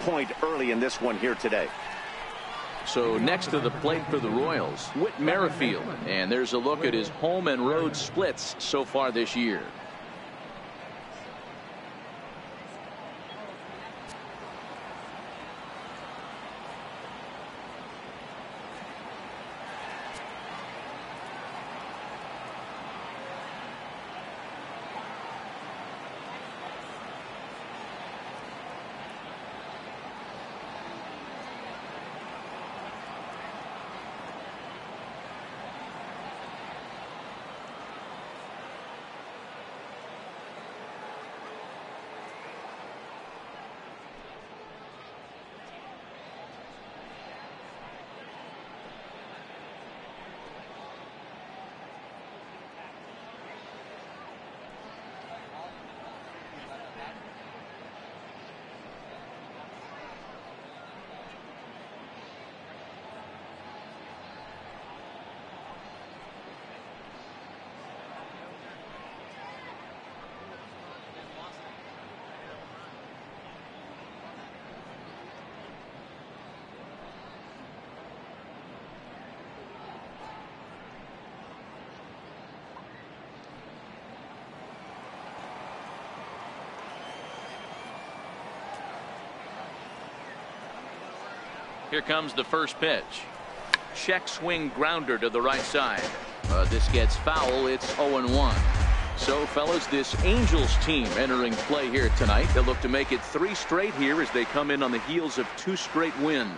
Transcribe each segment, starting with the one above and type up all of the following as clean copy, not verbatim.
point early in this one here today. So next to the plate for the Royals, Whit Merrifield, and there's a look at his home and road splits so far this year. Here comes the first pitch. Check swing grounder to the right side. This gets foul. It's 0-1. So, fellas, this Angels team entering play here tonight. They'll look to make it 3 straight here as they come in on the heels of 2 straight wins.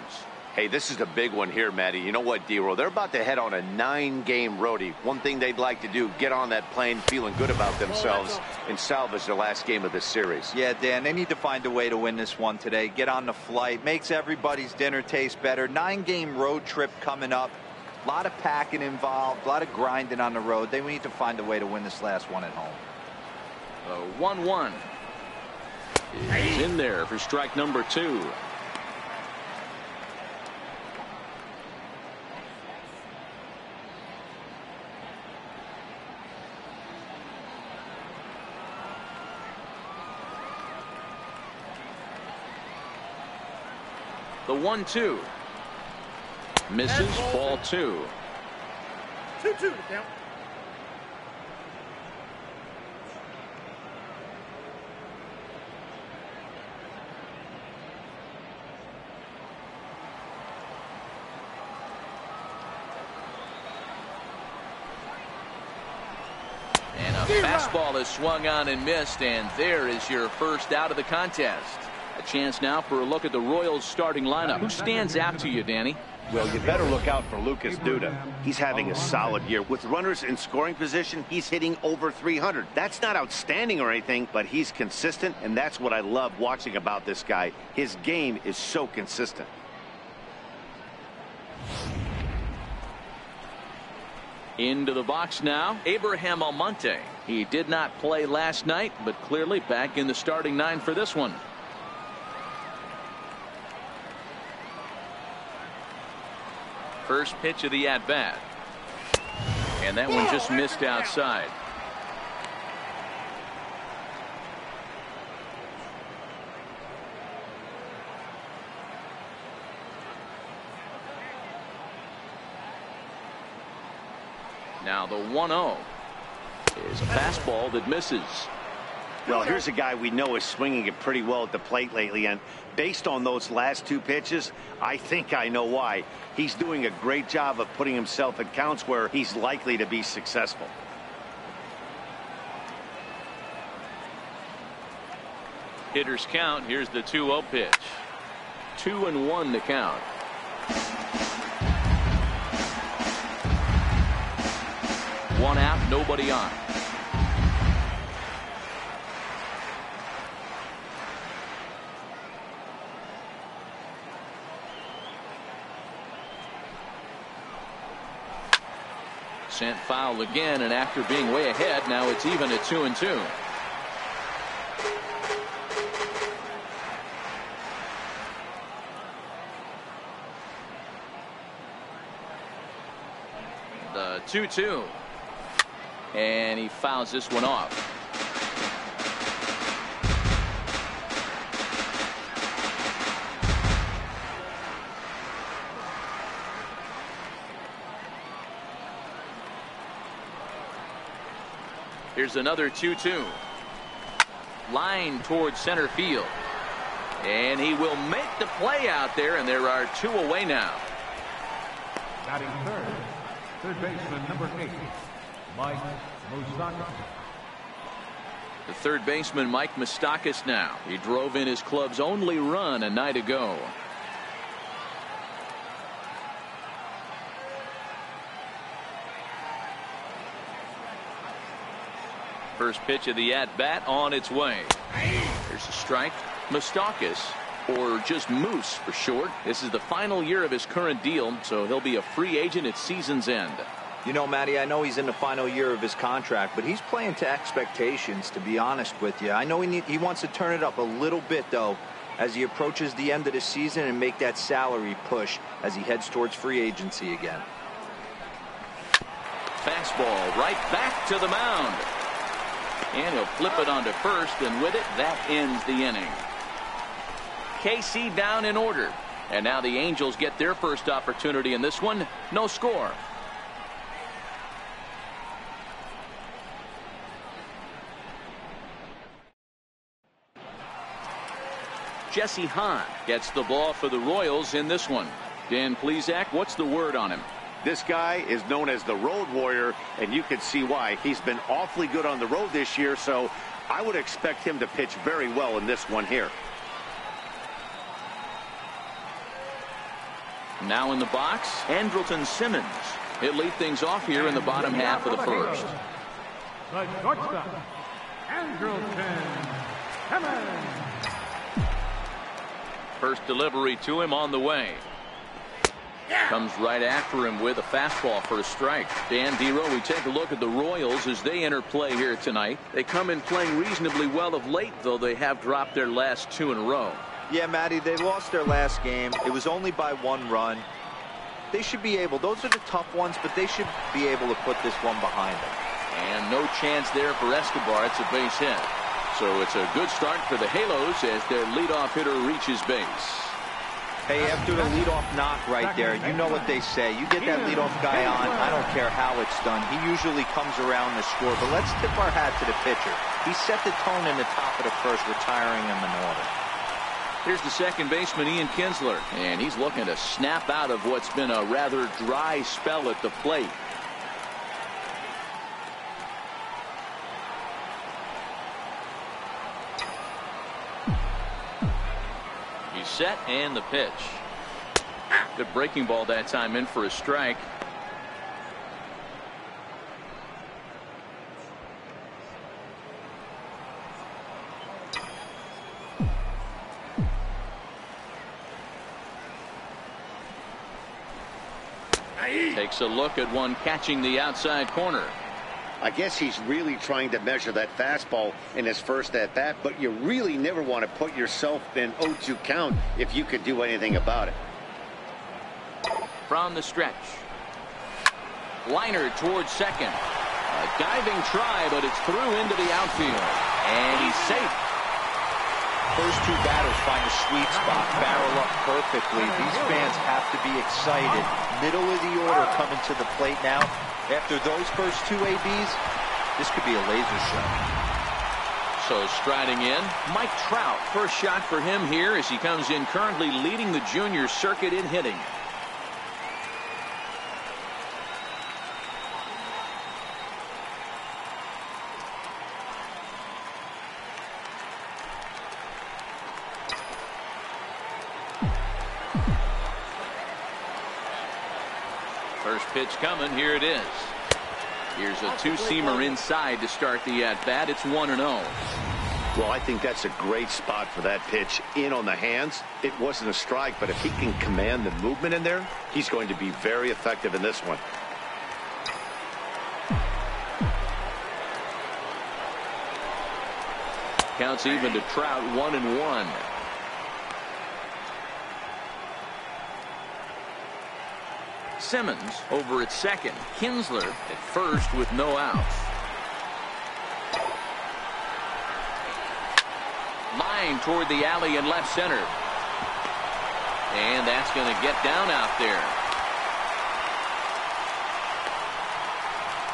Hey, this is a big one here, Matty. You know what, D-Roll? They're about to head on a 9-game roadie. One thing they'd like to do, get on that plane feeling good about themselves and salvage the last game of this series. Yeah, Dan, they need to find a way to win this one today. Get on the flight. Makes everybody's dinner taste better. 9-game road trip coming up. A lot of packing involved. A lot of grinding on the road. They need to find a way to win this last one at home. 1-1 is in there for strike number 2. The 1-2 misses, ball 2. 2-2 to count. And a fastball is swung on and missed, and there is your first out of the contest. A chance now for a look at the Royals starting lineup. Who stands out to you, Danny? Well, you better look out for Duda. He's having a solid year. With runners in scoring position, he's hitting over 300. That's not outstanding or anything, but he's consistent, and that's what I love watching about this guy. His game is so consistent. Into the box now, Abraham Almonte. He did not play last night, but clearly back in the starting 9 for this one. First pitch of the at-bat. And that one just missed outside. Now the 1-0 is a fastball that misses. Well, here's a guy we know is swinging it pretty well at the plate lately, and based on those last 2 pitches, I think I know why. He's doing a great job of putting himself at counts where he's likely to be successful. Hitters count. Here's the 2-0 pitch. 2-1 to count. One out, nobody on. Sent foul again, and after being way ahead, now it's even at 2-2. The 2-2. And he fouls this one off. Here's another 2-2. Line towards center field. And he will make the play out there, and there are 2 away now. Batting third baseman number 8, Mike Moustakas. The third baseman, Mike Moustakas, now. He drove in his club's only run a night ago. First pitch of the at-bat on its way. There's a strike. Moustakas, or just Moose for short, this is the final year of his current deal, so he'll be a free agent at season's end. You know, Matty, I know he's in the final year of his contract, but he's playing to expectations, to be honest with you. I know he wants to turn it up a little bit, though, as he approaches the end of the season and make that salary push as he heads towards free agency again. Fastball right back to the mound. And he'll flip it onto first, and with it, that ends the inning. KC down in order. And now the Angels get their first opportunity in this one. No score. Jesse Hahn gets the ball for the Royals in this one. Dan Plesac, what's the word on him? This guy is known as the road warrior, and you can see why. He's been awfully good on the road this year, so I would expect him to pitch very well in this one here. Now in the box, Andrelton Simmons. He'll lead things off here in the bottom half of the first. The shortstop, Andrelton Simmons. First delivery to him on the way. Comes right after him with a fastball for a strike. Dan Dero, we take a look at the Royals as they enter play here tonight. They come in playing reasonably well of late, though they have dropped their last 2 in a row. Yeah, Matty, they lost their last game. It was only by 1 run. They should be able, those are the tough ones, but they should be able to put this one behind them. And no chance there for Escobar. It's a base hit. So it's a good start for the Halos as their leadoff hitter reaches base. Hey, after the leadoff knock right there, you know what they say. You get that leadoff guy on, I don't care how it's done. He usually comes around the score, but let's tip our hat to the pitcher. He set the tone in the top of the first, retiring him in order. Here's the second baseman, Ian Kinsler, and he's looking to snap out of what's been a rather dry spell at the plate. He's set, and the pitch. Good breaking ball that time, in for a strike. Takes a look at one catching the outside corner. I guess he's really trying to measure that fastball in his first at bat, but you really never want to put yourself in 0-2 count if you could do anything about it. From the stretch. Liner towards second. A diving try, but it's through into the outfield. And he's safe. First 2 batters find a sweet spot, barrel up perfectly. These fans have to be excited. Middle of the order coming to the plate now. After those first 2 ABs, this could be a laser show. So striding in, Mike Trout. First shot for him here as he comes in currently leading the junior circuit in hitting. First pitch coming. Here it is. Here's a 2-seamer inside to start the at-bat. It's 1-0. Well, I think that's a great spot for that pitch. In on the hands. It wasn't a strike, but if he can command the movement in there, he's going to be very effective in this one. Counts even to Trout, 1-1. Simmons over at second. Kinsler at first with no outs. Line toward the alley in left center. And that's going to get down out there.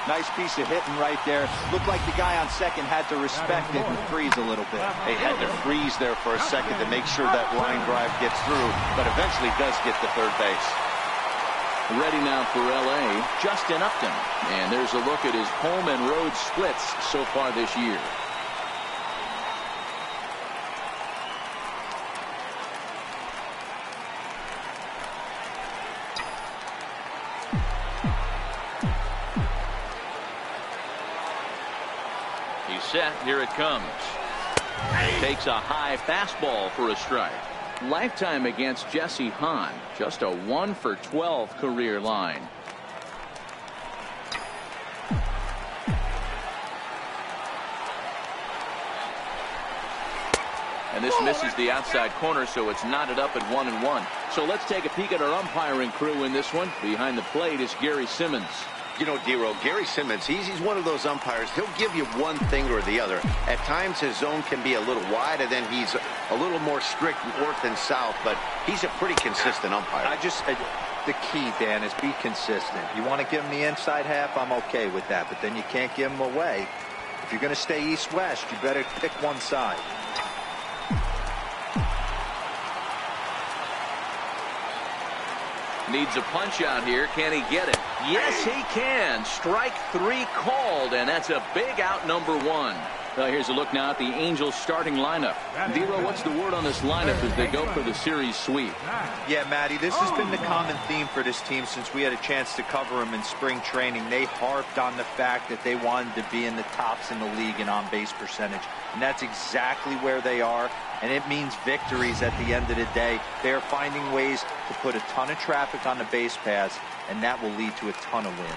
Nice piece of hitting right there. Looked like the guy on second had to respect it and freeze a little bit. They had to freeze there for a second to make sure that line drive gets through, but eventually does get to third base. Ready now for L.A., Justin Upton. And there's a look at his home and road splits so far this year. He's set. Here it comes. Takes a high fastball for a strike. Lifetime against Jesse Hahn. Just a 1-for-12 career line. And this misses the outside corner, so it's knotted up at 1-1. So let's take a peek at our umpiring crew in this one. Behind the plate is Gary Simmons. You know, Dero, Gary Simmons, he's one of those umpires. He'll give you one thing or the other. At times his zone can be a little wide, and then he's a little more strict north and south, but he's a pretty consistent umpire. The key, Dan, is be consistent. You want to give him the inside half, I'm okay with that, but then you can't give him away. If you're going to stay east-west, you better pick one side. Needs a punch out here. Can he get it? Yes, he can. Strike 3 called, and that's a big out, number 1. Here's a look now at the Angels starting lineup. Dero, what's the word on this lineup as they go for the series sweep? Yeah, Matty, this has been the common theme for this team since we had a chance to cover them in spring training. They harped on the fact that they wanted to be in the tops in the league in on-base percentage, and that's exactly where they are, and it means victories at the end of the day. They are finding ways to put a ton of traffic on the base paths, and that will lead to a ton of wins.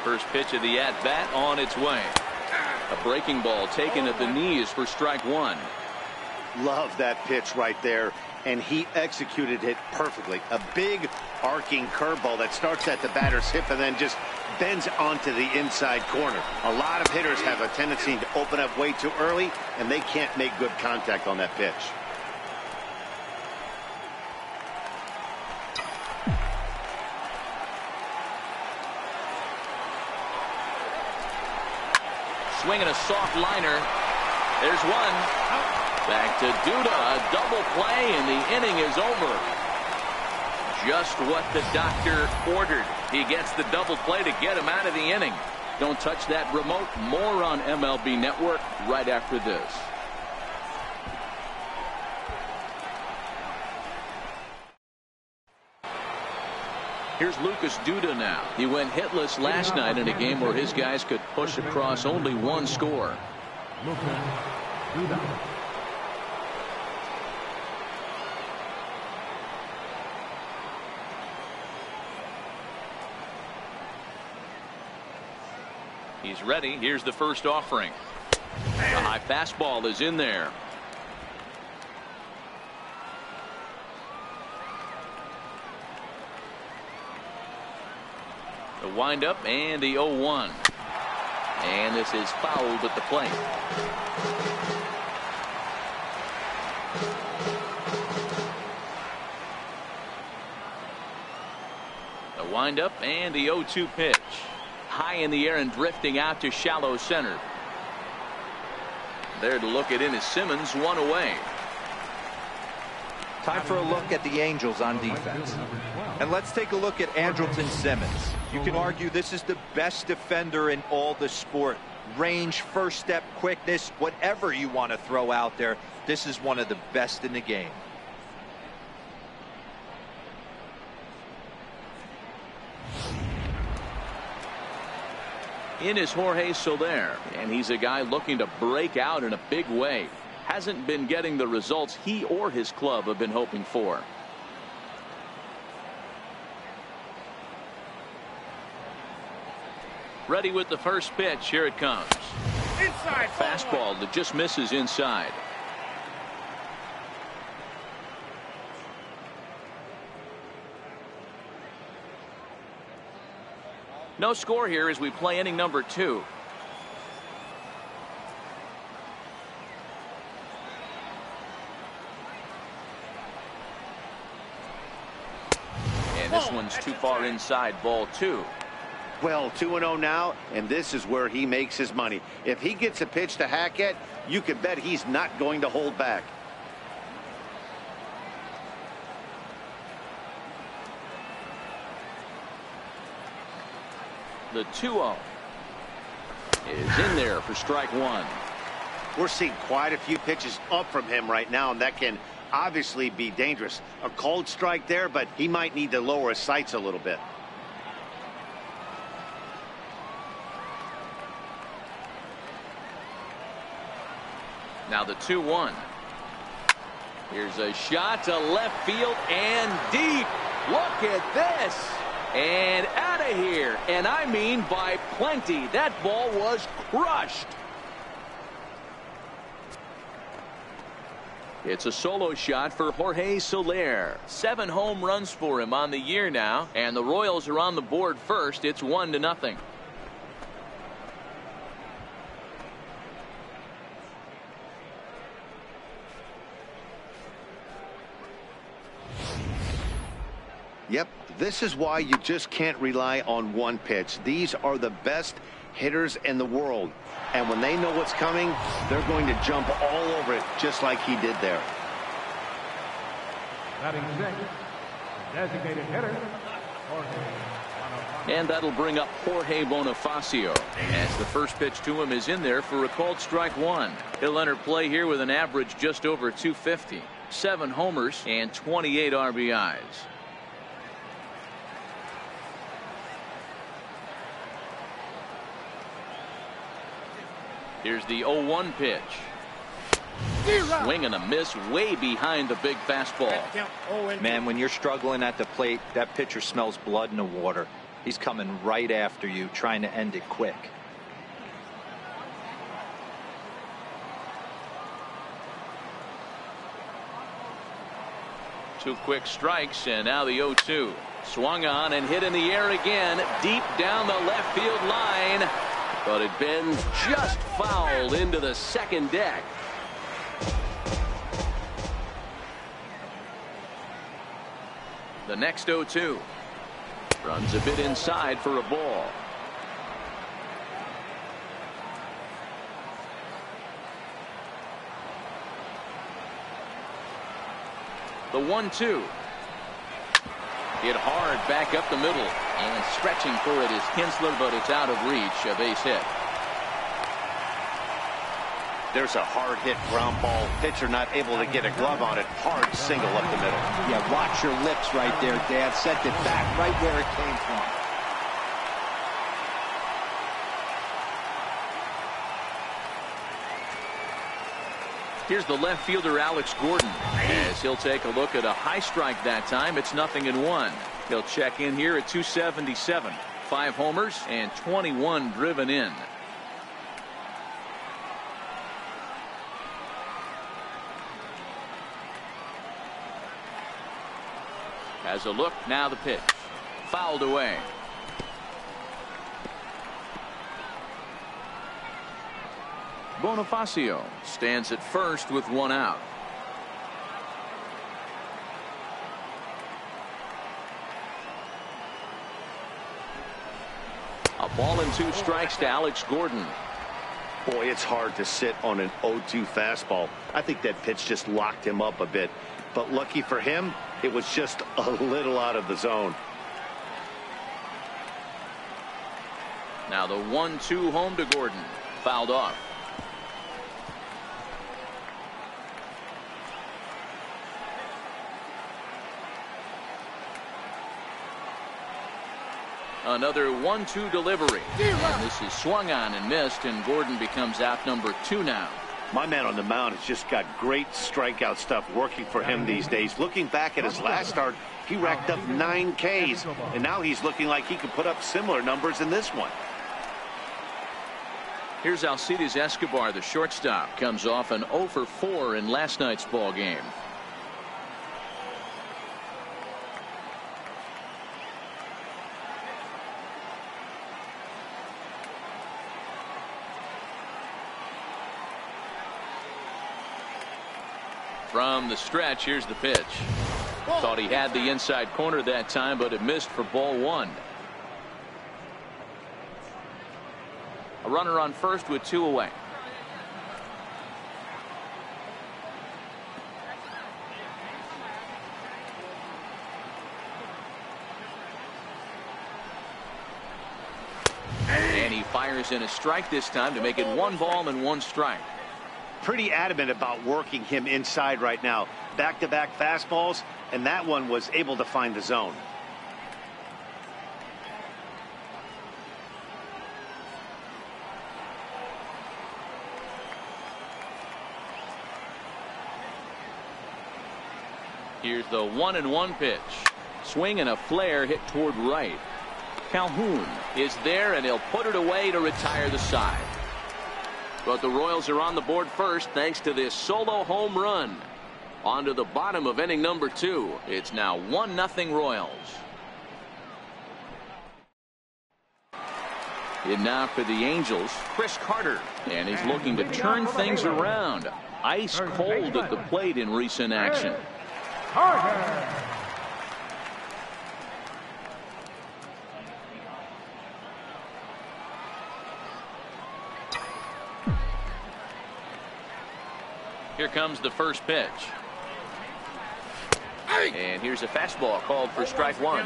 First pitch of the at-bat on its way. A breaking ball taken at the knees for strike 1. Love that pitch right there, and he executed it perfectly. A big arcing curveball that starts at the batter's hip and then just bends onto the inside corner. A lot of hitters have a tendency to open up way too early, and they can't make good contact on that pitch. Swinging a soft liner. There's one. Back to Duda. A double play, and the inning is over. Just what the doctor ordered. He gets the double play to get him out of the inning. Don't touch that remote. More on MLB Network right after this. Here's Lucas Duda now. He went hitless last night in a game where his guys could push across only 1 score. Lucas Duda. He's ready. Here's the first offering. The high fastball is in there. The windup and the 0-1. And this is fouled at the plate. The windup and the 0-2 pitch. High in the air and drifting out to shallow center. There to look at in is Simmons, 1 away. Time for a look at the Angels on defense. And let's take a look at Andrelton Simmons. You can argue this is the best defender in all the sport. Range, first step, quickness, whatever you want to throw out there, this is one of the best in the game. In is Jorge Soler, and he's a guy looking to break out in a big way. Hasn't been getting the results he or his club have been hoping for. Ready with the first pitch. Here it comes. Inside. Fastball that just misses inside. No score here as we play inning number 2. This one's too far inside, ball 2. Well, 2-0 now, and this is where he makes his money. If he gets a pitch to hack at, you can bet he's not going to hold back. The 2-0 is in there for strike 1. We're seeing quite a few pitches up from him right now, and that can obviously be dangerous. A cold strike there, but he might need to lower his sights a little bit. Now the 2-1. Here's a shot to left field and deep. Look at this. And out of here. And I mean by plenty. That ball was crushed. It's a solo shot for Jorge Soler. 7 home runs for him on the year now. And the Royals are on the board first. It's 1-0. Yep, this is why you just can't rely on one pitch. These are the best hitters in the world. And when they know what's coming, they're going to jump all over it, just like he did there. Batting sixth, designated hitter, Jorge. And that'll bring up Jorge Bonifacio, as the first pitch to him is in there for a called strike 1. He'll enter play here with an average just over 250. 7 homers and 28 RBIs. Here's the 0-1 pitch. Swing and a miss way behind the big fastball. Man, when you're struggling at the plate, that pitcher smells blood in the water. He's coming right after you, trying to end it quick. Two quick strikes, and now the 0-2. Swung on and hit in the air again, deep down the left field line. But it bends just foul into the second deck. The next 0-2. Runs a bit inside for a ball. The 1-2. Hit hard back up the middle, and stretching for it is Kinsler, but it's out of reach. A base hit. There's a hard hit ground ball. Pitcher not able to get a glove on it. Hard single up the middle. Yeah, watch your lips right there, Dad. Sent it back right where it came from. Here's the left fielder, Alex Gordon, as he'll take a look at a high strike that time. It's 0-1. He'll check in here at 277. 5 homers and 21 driven in. Has a look, now the pitch. Fouled away. Bonifacio stands at first with 1 out. A ball and 2 strikes to Alex Gordon. Boy, it's hard to sit on an 0-2 fastball. I think that pitch just locked him up a bit. But lucky for him, it was just a little out of the zone. Now the 1-2 home to Gordon. Fouled off. Another 1-2 delivery. And this is swung on and missed, and Gordon becomes out number 2 now. My man on the mound has just got great strikeout stuff working for him these days. Looking back at his last start, he racked up 9 Ks, and now he's looking like he could put up similar numbers in this one. Here's Alcides Escobar, the shortstop. Comes off an 0-for-4 in last night's ball game. From the stretch, here's the pitch. Thought he had the inside corner that time, but it missed for ball one. A runner on first with 2 away. And he fires in a strike this time to make it 1 ball and 1 strike. Pretty adamant about working him inside right now. Back-to-back fastballs, and that one was able to find the zone. Here's the 1-1 pitch. Swing and a flare hit toward right. Calhoun is there, and he'll put it away to retire the side. But the Royals are on the board first thanks to this solo home run. On to the bottom of inning number 2. It's now 1-0 Royals. In now for the Angels, Chris Carter. And he's looking to turn things around. Ice cold at the plate in recent action. Carter. Here comes the first pitch. And here's a fastball called for strike 1.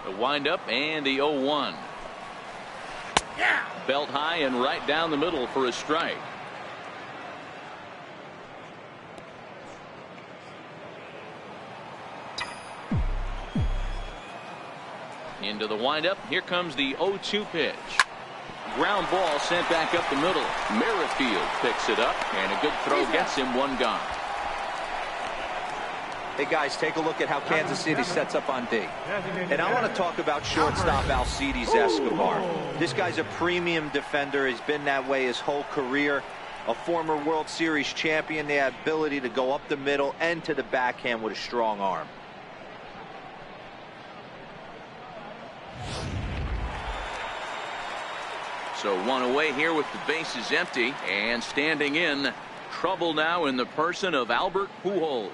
The windup and the 0-1. Belt high and right down the middle for a strike. Into the windup. Here comes the 0-2 pitch. Ground ball sent back up the middle. Merrifield picks it up, and a good throw gets him 1 gone. Hey guys, take a look at how Kansas City sets up on D. And I want to talk about shortstop Alcides Escobar. This guy's a premium defender. He's been that way his whole career. A former World Series champion. The ability to go up the middle and to the backhand with a strong arm. So 1 away here with the bases empty, and standing in, trouble now in the person of Albert Pujols.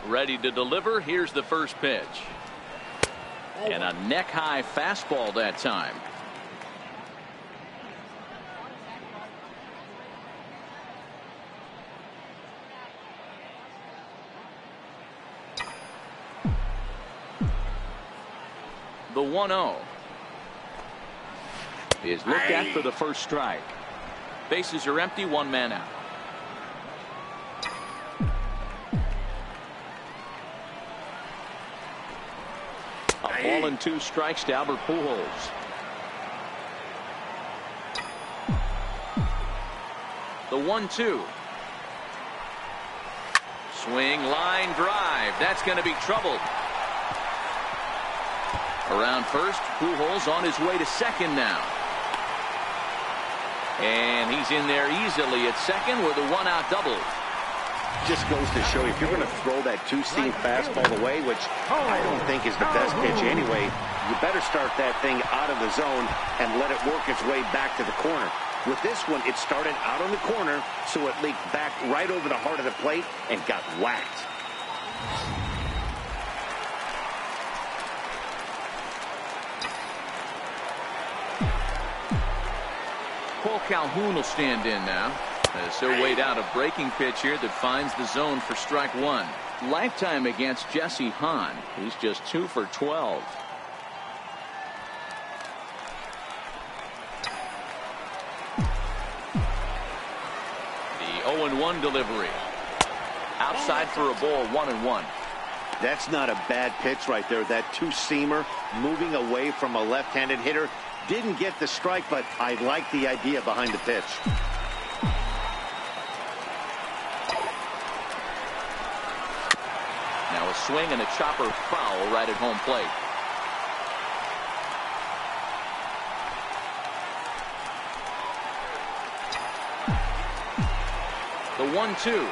Ready to deliver. Here's the first pitch. And a neck-high fastball that time. The 1-0 is looked at for the first strike. Bases are empty, 1 man out. A ball and 2 strikes to Albert Pujols. The 1-2. Swing, line drive. That's going to be troubled. Around first, Pujols on his way to second now. And he's in there easily at second with a 1-out double. Just goes to show you, if you're going to throw that 2-seam fastball away, which I don't think is the best pitch anyway, you better start that thing out of the zone and let it work its way back to the corner. With this one, it started out on the corner, so it leaked back right over the heart of the plate and got whacked. Calhoun will stand in now as he'll wait out a breaking pitch here that finds the zone for strike 1. Lifetime against Jesse Hahn. He's just 2 for 12. The 0-1 delivery. Outside for a ball, 1-1. That's not a bad pitch right there. That 2-seamer moving away from a left-handed hitter. Didn't get the strike, but I like the idea behind the pitch. Now a swing and a chopper foul right at home plate. The 1-2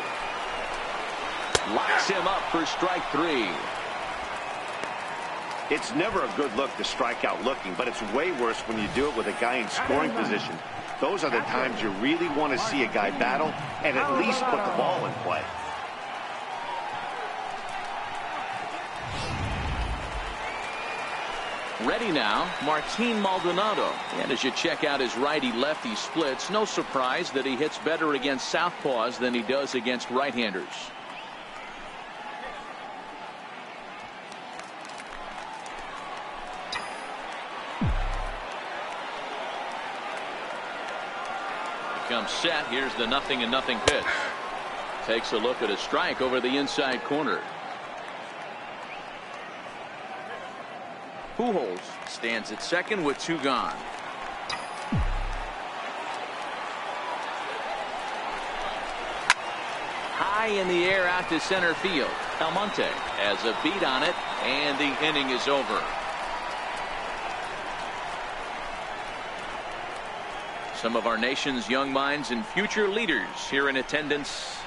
locks him up for strike 3. It's never a good look to strike out looking, but it's way worse when you do it with a guy in scoring position. Those are the times you really want to see a guy battle and at least put the ball in play. Ready now, Martin Maldonado. And as you check out his righty-lefty splits, no surprise that he hits better against southpaws than he does against right-handers. Comes set. Here's the 0-0 pitch. Takes a look at a strike over the inside corner. Pujols stands at second with 2 gone. High in the air out to center field. Almonte has a beat on it, and the inning is over. Some of our nation's young minds and future leaders here in attendance.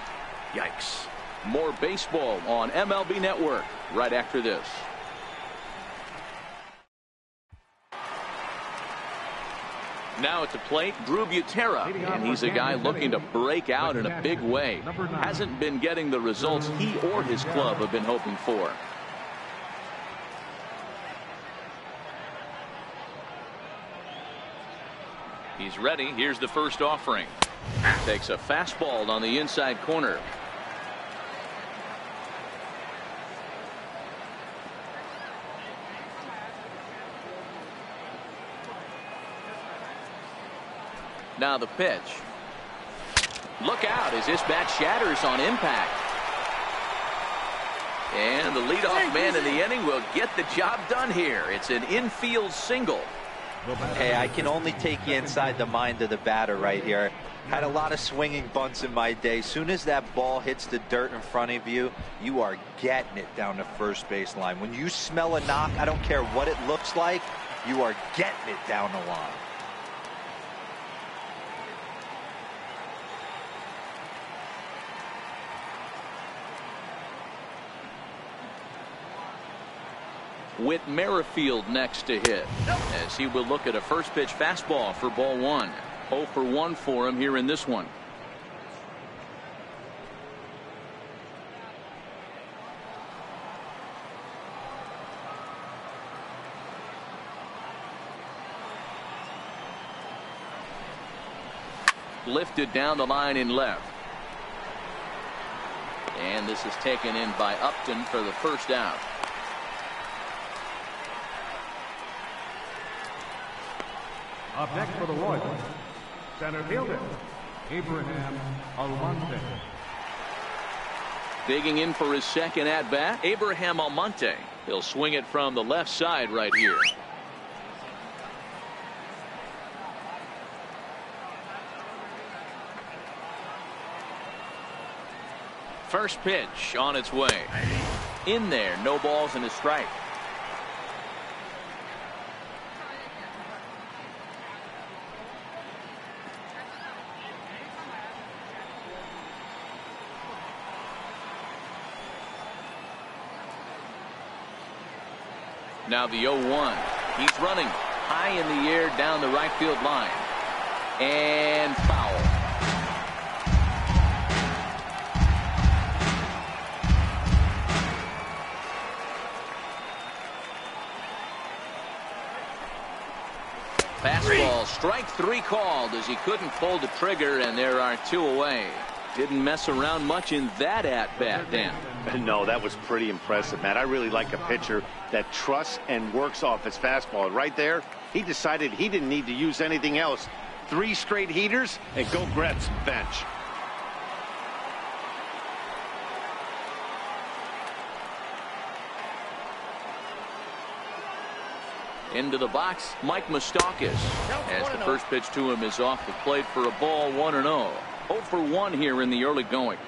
Yikes. More baseball on MLB Network right after this. Now at the plate, Drew Butera, and he's a guy looking to break out in a big way. Hasn't been getting the results he or his club have been hoping for. He's ready. Here's the first offering. Takes a fastball on the inside corner. Now the pitch. Look out as this bat shatters on impact. And the leadoff man in the inning will get the job done here. It's an infield single. Hey, I can only take you inside the mind of the batter right here. Had a lot of swinging bunts in my day. Soon as that ball hits the dirt in front of you, you are getting it down the first base line. When you smell a knock, I don't care what it looks like, you are getting it down the line. With Merrifield next to hit, as he will look at a first pitch fastball for ball 1. 0 for 1 for him here in this one. Lifted down the line in left. And this is taken in by Upton for the first out. Up next for the Royals, center fielder, Abraham Almonte. Digging in for his second at-bat, Abraham Almonte. He'll swing it from the left side right here. First pitch on its way. In there, no balls and a strike. Now the 0-1. He's running high in the air down the right field line. And foul. Fastball, strike 3 called as he couldn't pull the trigger, and there are 2 away. Didn't mess around much in that at-bat then. No, that was pretty impressive, Matt. I really like a pitcher that trusts and works off his fastball. Right there, he decided he didn't need to use anything else. 3 straight heaters and go grab some bench. Into the box, Mike Moustakas, as the first pitch to him is off the plate for a ball 1-0. 0 for 1 here in the early going.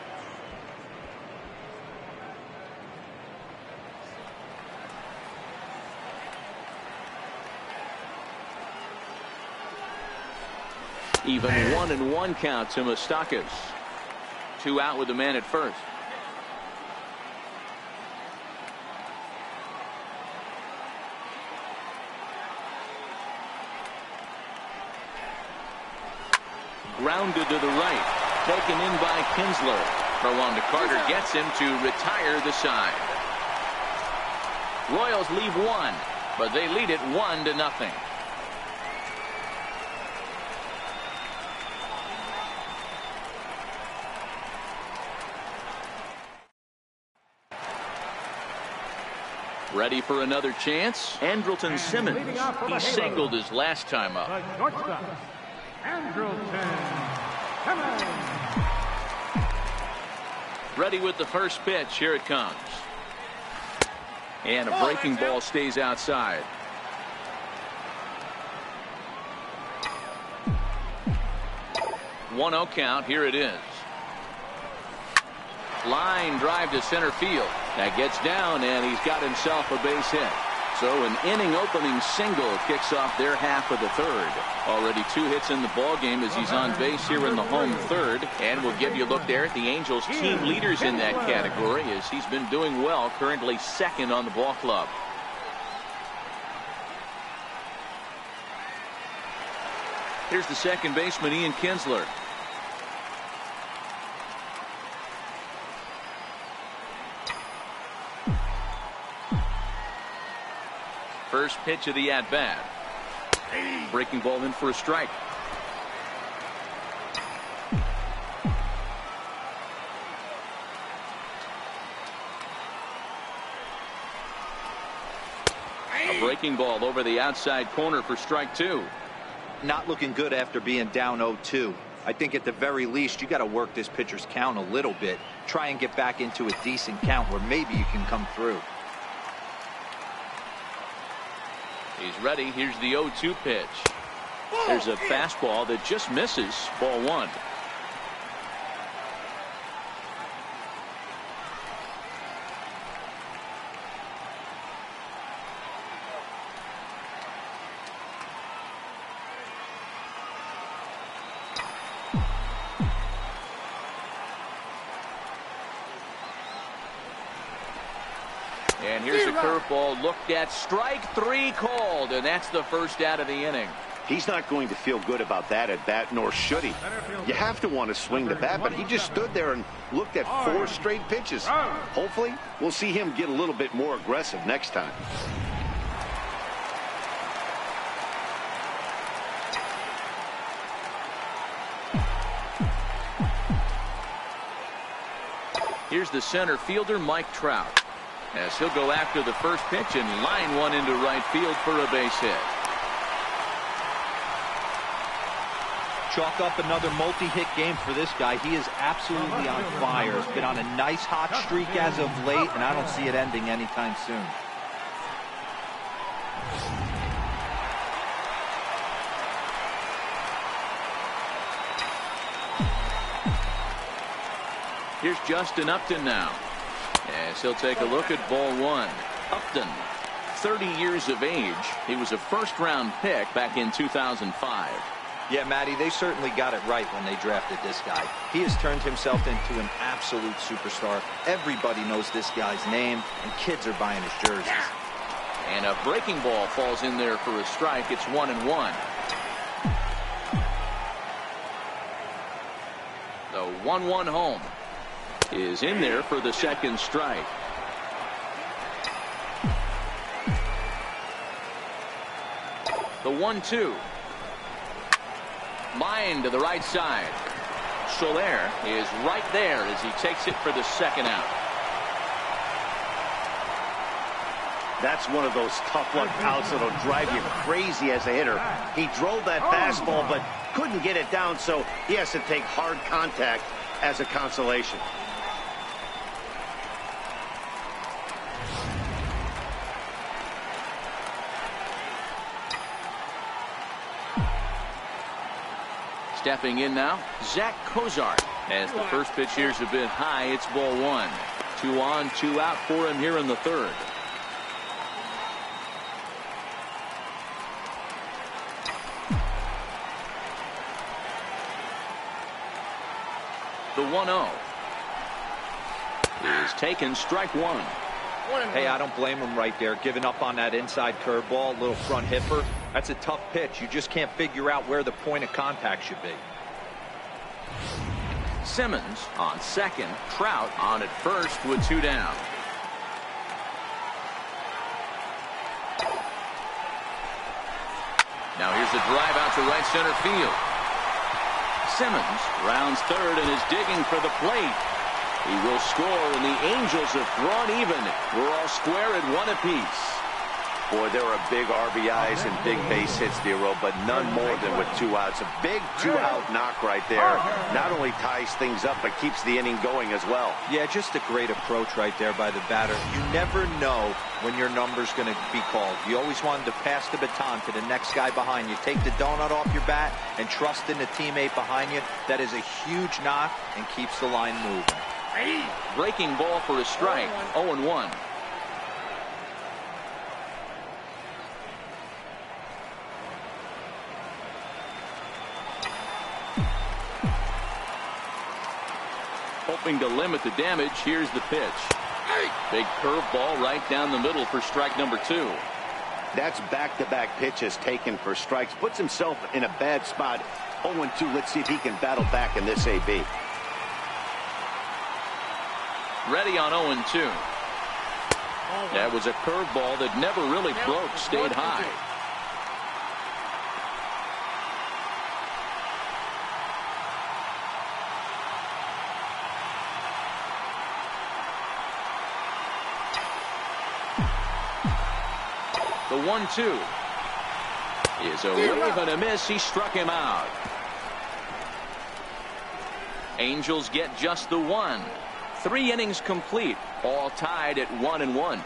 Even 1-1 count to Moustakas. 2 out with the man at first. grounded to the right. Taken in by Kinsler. Throw on to Carter gets him to retire the side. Royals leave one, but they lead it 1-0. Ready for another chance? Andrelton Simmons. He singled his last time up. The shortstop, Andrelton Simmons. Ready with the first pitch. Here it comes. And a breaking ball stays outside. One 0 count. Here it is. Line drive to center field. That gets down, and he's got himself a base hit. So an inning opening single kicks off their half of the third. Already 2 hits in the ball game as he's on base here in the home third. And we'll give you a look there at the Angels team leaders in that category as he's been doing well, currently second on the ball club. Here's the second baseman, Ian Kinsler. First pitch of the at-bat. Breaking ball in for a strike. A breaking ball over the outside corner for strike 2. Not looking good after being down 0-2. I think at the very least you got to work this pitcher's count a little bit. Try and get back into a decent count where maybe you can come through. He's ready. Here's the 0-2 pitch. There's a fastball that just misses. Ball 1. And here's a curveball looked at. Strike 3 called, and that's the first out of the inning. He's not going to feel good about that at bat, nor should he. You have to want to swing the bat, but he just stood there and looked at 4 straight pitches. Hopefully, we'll see him get a little bit more aggressive next time. Here's the center fielder, Mike Trout, as he'll go after the first pitch and line one into right field for a base hit. Chalk up another multi-hit game for this guy. He is absolutely on fire. He's been on a nice hot streak as of late, and I don't see it ending anytime soon. Here's Justin Upton now, as he'll take a look at ball 1. Upton, 30 years of age. He was a first-round pick back in 2005. Yeah, Matty, they certainly got it right when they drafted this guy. He has turned himself into an absolute superstar. Everybody knows this guy's name, and kids are buying his jerseys. And a breaking ball falls in there for a strike. It's 1-1. The 1-1 home is in there for the second strike. The 1-2. Line to the right side. Soler is right there as he takes it for the second out. That's one of those tough luck outs that'll drive you crazy as a hitter. He drove that fastball but couldn't get it down, so he has to take hard contact as a consolation. Stepping in now, Zach Cozart. As the first pitch here's a bit high, it's ball 1. 2 on, 2 out for him here in the third. The 1-0 is taken, strike 1. Hey, I don't blame him right there, giving up on that inside curveball, little front hipper. That's a tough pitch. You just can't figure out where the point of contact should be. Simmons on second. Trout on at first with 2 down. Now here's a drive out to right center field. Simmons rounds third and is digging for the plate. He will score, and the Angels have drawn even. We're all square at 1 apiece. Boy, there are big RBIs and big base hits, Dero, but none more than with 2 outs. A big 2-out knock right there. Not only ties things up, but keeps the inning going as well. Yeah, just a great approach right there by the batter. You never know when your number's going to be called. You always want to pass the baton to the next guy behind you. Take the donut off your bat and trust in the teammate behind you. That is a huge knock and keeps the line moving. Breaking ball for a strike. 0-1. Hoping to limit the damage. Here's the pitch. Big curveball right down the middle for strike number 2. That's back-to-back pitches taken for strikes. Puts himself in a bad spot. 0-2. Let's see if he can battle back in this AB. Ready on 0-2. That was a curveball that never really broke. Stayed high. The 1-2 is a wave and a miss. He struck him out. Angels get just the 1. 3 innings complete, all tied at 1-1.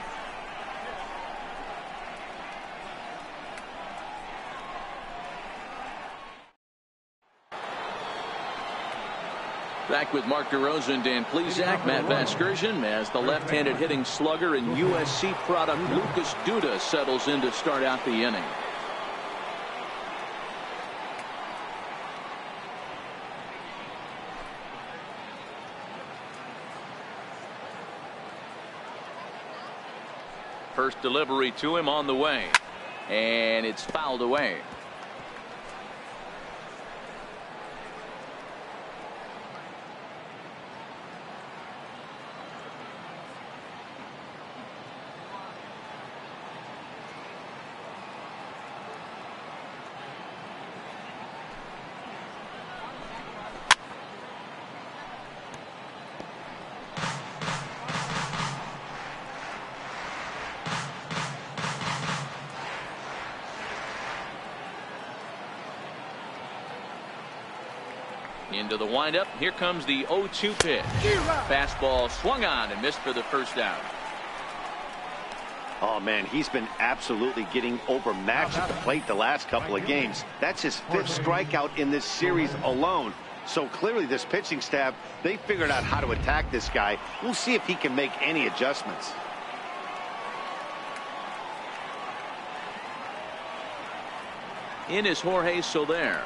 Back with Mark DeRosa and Dan Plesac. Matt Vasgersian as the left-handed hitting slugger and USC product Lucas Duda settles in to start out the inning. First delivery to him on the way, and it's fouled away. Into the windup. Here comes the 0-2 pitch. Fastball swung on and missed for the first out. Oh, man, he's been absolutely getting overmatched at the plate the last couple of games. That's his 5th strikeout in this series alone. So clearly this pitching staff, they figured out how to attack this guy. We'll see if he can make any adjustments. In is Jorge Soler,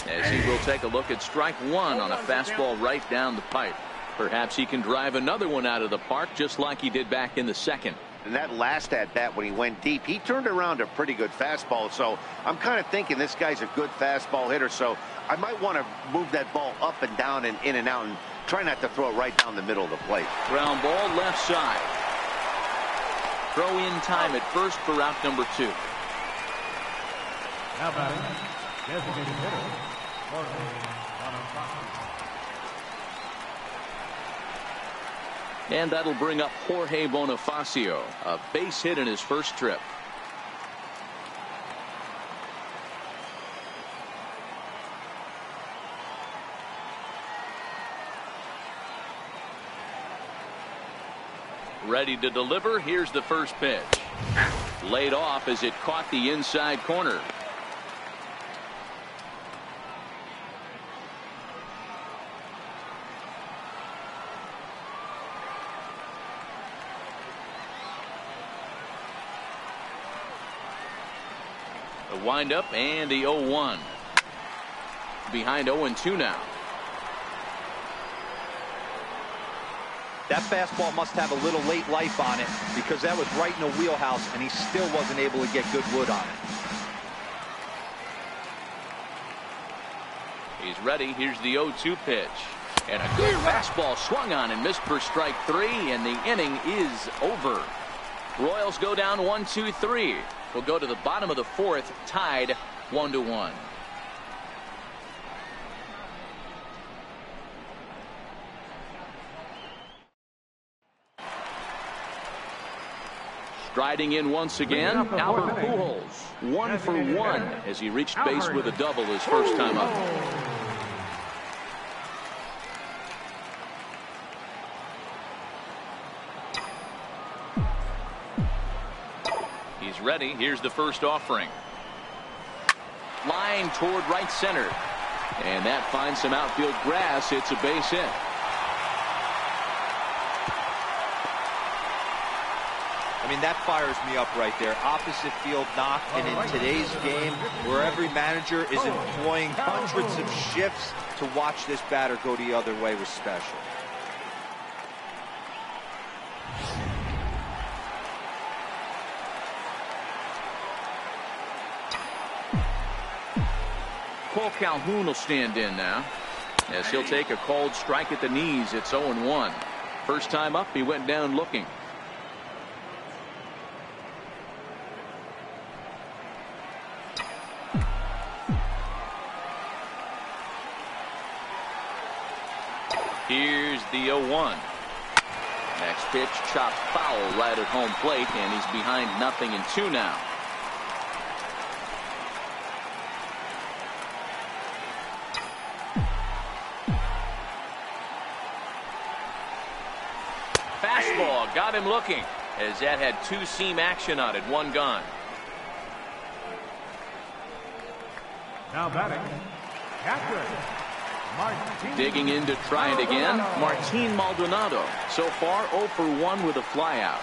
as he will take a look at strike 1 on a fastball right down the pipe. Perhaps he can drive another one out of the park just like he did back in the 2nd. And that last at bat when he went deep, he turned around a pretty good fastball. So I'm kind of thinking this guy's a good fastball hitter. So I might want to move that ball up and down and in and out and try not to throw it right down the middle of the plate. Ground ball left side. Throw in time at first for out number 2. Now batting, designated hitter, and that'll bring up Jorge Bonifacio, a base hit in his first trip. Ready to deliver. Here's the first pitch. Laid off as it caught the inside corner. The windup and the 0-1. Behind 0-2 now. That fastball must have a little late life on it because that was right in the wheelhouse and he still wasn't able to get good wood on it. He's ready. Here's the 0-2 pitch. And a good fastball swung on and missed for strike 3, and the inning is over. Royals go down 1-2-3. We'll go to the bottom of the 4th, tied 1-1. Striding in once again, Albert Pujols, 1 for 1 as he reached base with a double his first time up. He's ready. Here's the first offering. Line toward right center. And that finds some outfield grass. It's a base hit. I mean, that fires me up right there. Opposite field knock, and in today's game, where every manager is employing hundreds of shifts, to watch this batter go the other way was special. Cole Calhoun will stand in now as he'll take a called strike at the knees. It's 0-1. First time up, he went down looking. Here's the 0-1. Next pitch chopped foul right at home plate, and he's behind 0-2 now. Fastball got him looking as that had 2-seam action on it. 1 gone. Now batting, catcher. Digging in to try it again, Martin Maldonado. So far 0 for 1 with a flyout.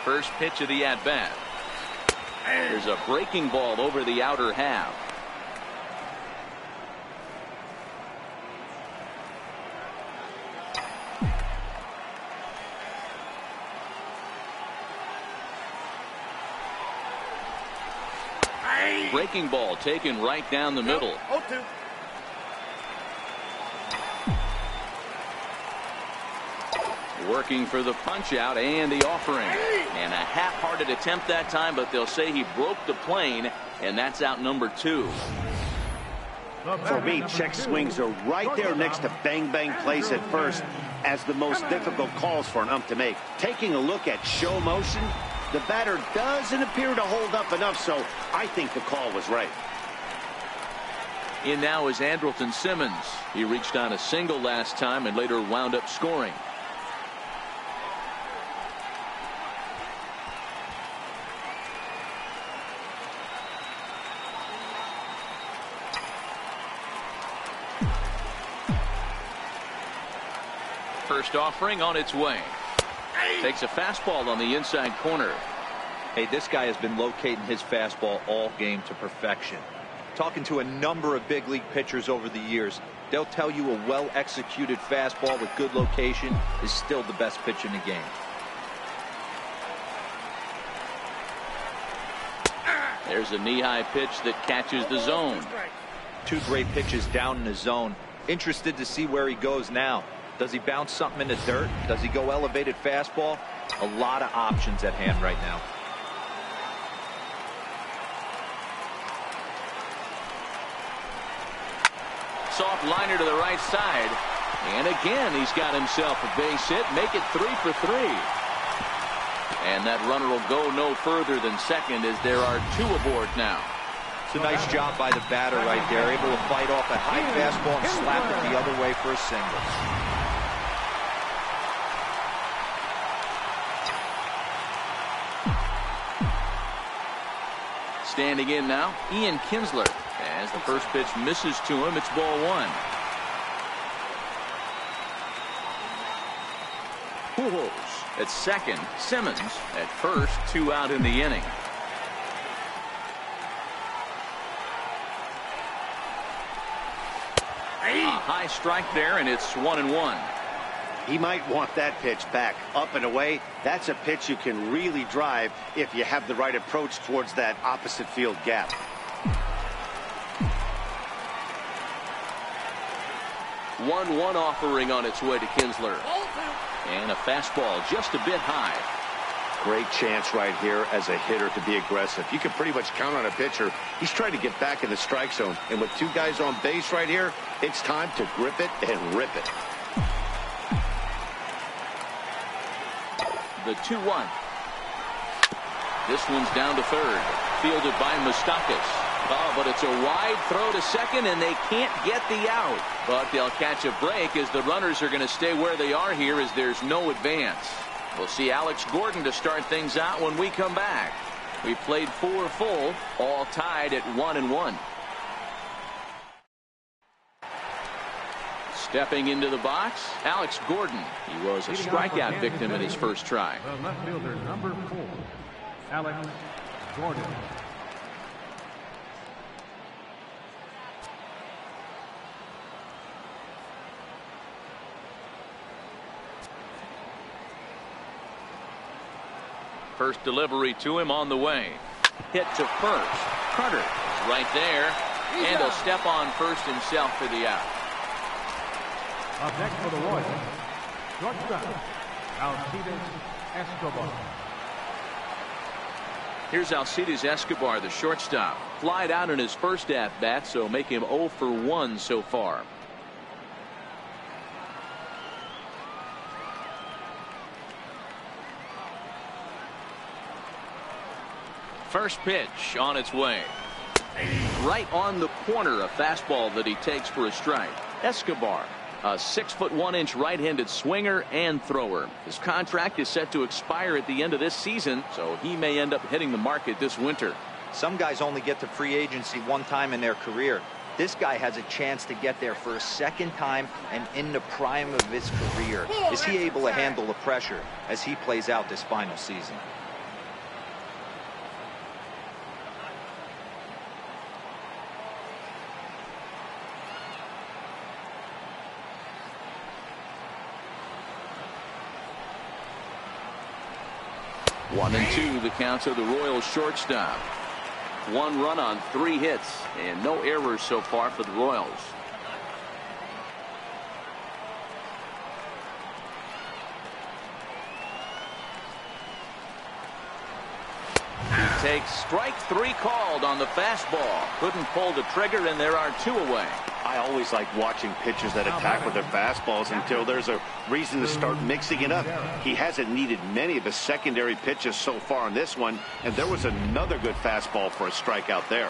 First pitch of the at-bat. There's a breaking ball over the outer half. Breaking ball taken right down the middle. 0-2. Working for the punch out and the offering. And a half-hearted attempt that time, but they'll say he broke the plane, and that's out number 2. For me, check swings are right there next to bang-bang plays at first as the most difficult calls for an ump to make. Taking a look at show motion, the batter doesn't appear to hold up enough, so I think the call was right. In now is Andrelton Simmons. He reached on a single last time and later wound up scoring. First offering on its way. Takes a fastball on the inside corner. Hey, this guy has been locating his fastball all game to perfection. Talking to a number of big league pitchers over the years, they'll tell you a well-executed fastball with good location is still the best pitch in the game. There's a knee-high pitch that catches the zone. 2 great pitches down in the zone. Interested to see where he goes now. Does he bounce something in the dirt? Does he go elevated fastball? A lot of options at hand right now. Soft liner to the right side. And again, he's got himself a base hit. Make it 3 for 3. And that runner will go no further than second as there are 2 aboard now. It's a nice job by the batter right there. Able to fight off a high fastball and slap it the other way for a single. Standing in now, Ian Kinsler. As the first pitch misses to him, it's ball 1. Pujols at second, Simmons at first, 2 out in the inning. A high strike there, and it's 1-1. He might want that pitch back, up and away. That's a pitch you can really drive if you have the right approach towards that opposite field gap. One offering on its way to Kinsler. And a fastball just a bit high. Great chance right here as a hitter to be aggressive. You can pretty much count on a pitcher. He's trying to get back in the strike zone. And with two guys on base right here, it's time to grip it and rip it. The 2-1. This one's down to third. Fielded by Moustakas. Oh, but it's a wide throw to second, and they can't get the out. But they'll catch a break as the runners are going to stay where they are here as there's no advance. We'll see Alex Gordon to start things out when we come back. We played 4 full, all tied at 1-1. Stepping into the box, Alex Gordon. He was a strikeout victim in his first try. The left fielder, number 4, Alex Gordon. First delivery to him on the way. Hit to first. Carter right there. And he'll step on first himself for the out. Up next for the Royals, shortstop, Alcides Escobar. Here's Alcides Escobar, the shortstop. Flied out in his first at-bat, so make him 0 for 1 so far. First pitch on its way. Right on the corner, a fastball that he takes for a strike. Escobar, a 6'1" right-handed swinger and thrower. His contract is set to expire at the end of this season, so he may end up hitting the market this winter. Some guys only get to free agency one time in their career. This guy has a chance to get there for a second time and in the prime of his career. Is he able to handle the pressure as he plays out this final season? One and two, the count of the Royals shortstop. 1 run on 3 hits and no errors so far for the Royals. He takes strike 3 called on the fastball. Couldn't pull the trigger, and there are 2 away. I always like watching pitchers that attack with their fastballs until there's a reason to start mixing it up. He hasn't needed many of his secondary pitches so far in this one, and there was another good fastball for a strikeout there.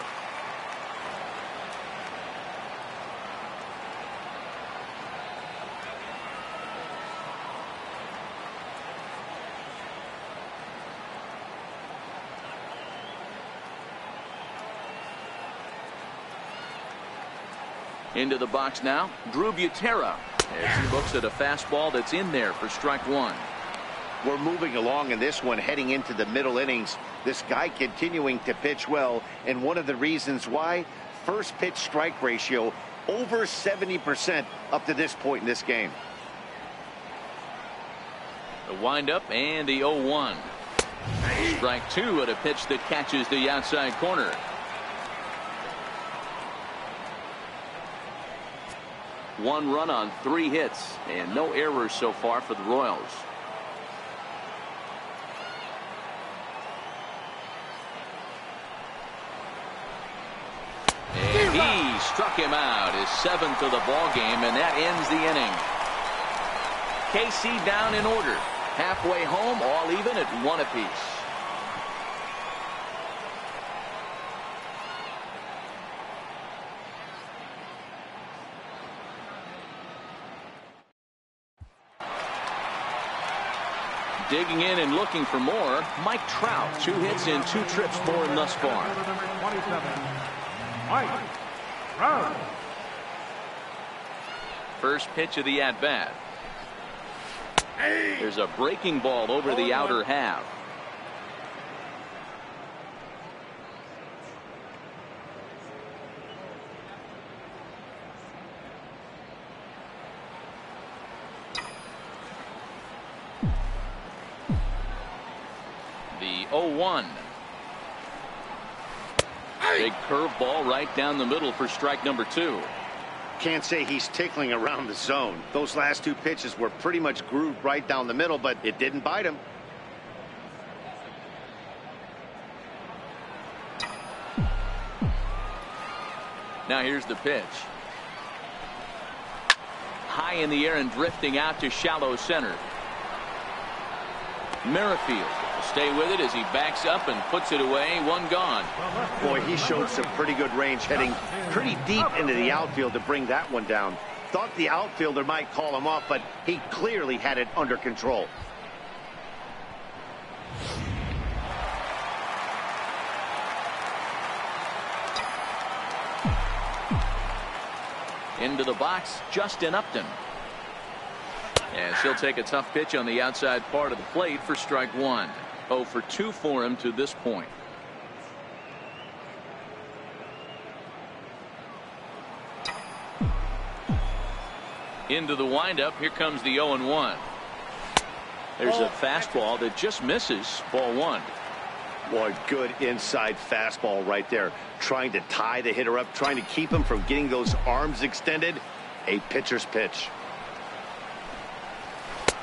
Into the box now, Drew Butera, as he looks at a fastball that's in there for strike 1. We're moving along in this one, heading into the middle innings. This guy continuing to pitch well, and one of the reasons why, first pitch strike ratio over 70% up to this point in this game. The windup and the 0-1. Strike 2 at a pitch that catches the outside corner. One run on 3 hits and no errors so far for the Royals. And he struck him out, his 7th of the ball game, and that ends the inning. KC down in order, halfway home, all even at 1 apiece. Digging in and looking for more, Mike Trout, 2 hits and 2 trips for him thus far. Number 27, Mike Trout. First pitch of the at-bat. There's a breaking ball over the outer half. 0-1. Big curveball right down the middle for strike number 2. Can't say he's tickling around the zone. Those last 2 pitches were pretty much grooved right down the middle, but it didn't bite him. Now here's the pitch. High in the air and drifting out to shallow center. Merrifield will stay with it as he backs up and puts it away. 1 gone. Boy, he showed some pretty good range, heading pretty deep into the outfield to bring that one down. Thought the outfielder might call him off, but he clearly had it under control. Into the box, Justin Upton. And he'll take a tough pitch on the outside part of the plate for strike 1. 0 for 2 for him to this point. Into the windup. Here comes the 0-1. There's a fastball that just misses. Ball 1. Boy, good inside fastball right there. Trying to tie the hitter up, trying to keep him from getting those arms extended. A pitcher's pitch.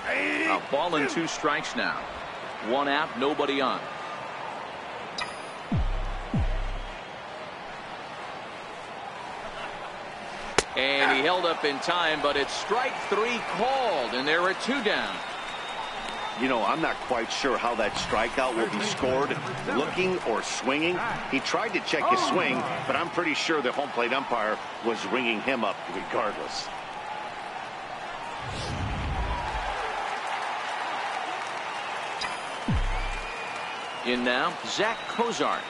A ball and 2 strikes now. 1 out, nobody on. And he held up in time, but it's strike 3 called, and there are 2 down. You know, I'm not quite sure how that strikeout will be scored, looking or swinging. He tried to check his swing, but I'm pretty sure the home plate umpire was ringing him up regardless. In now, Zach Cozart.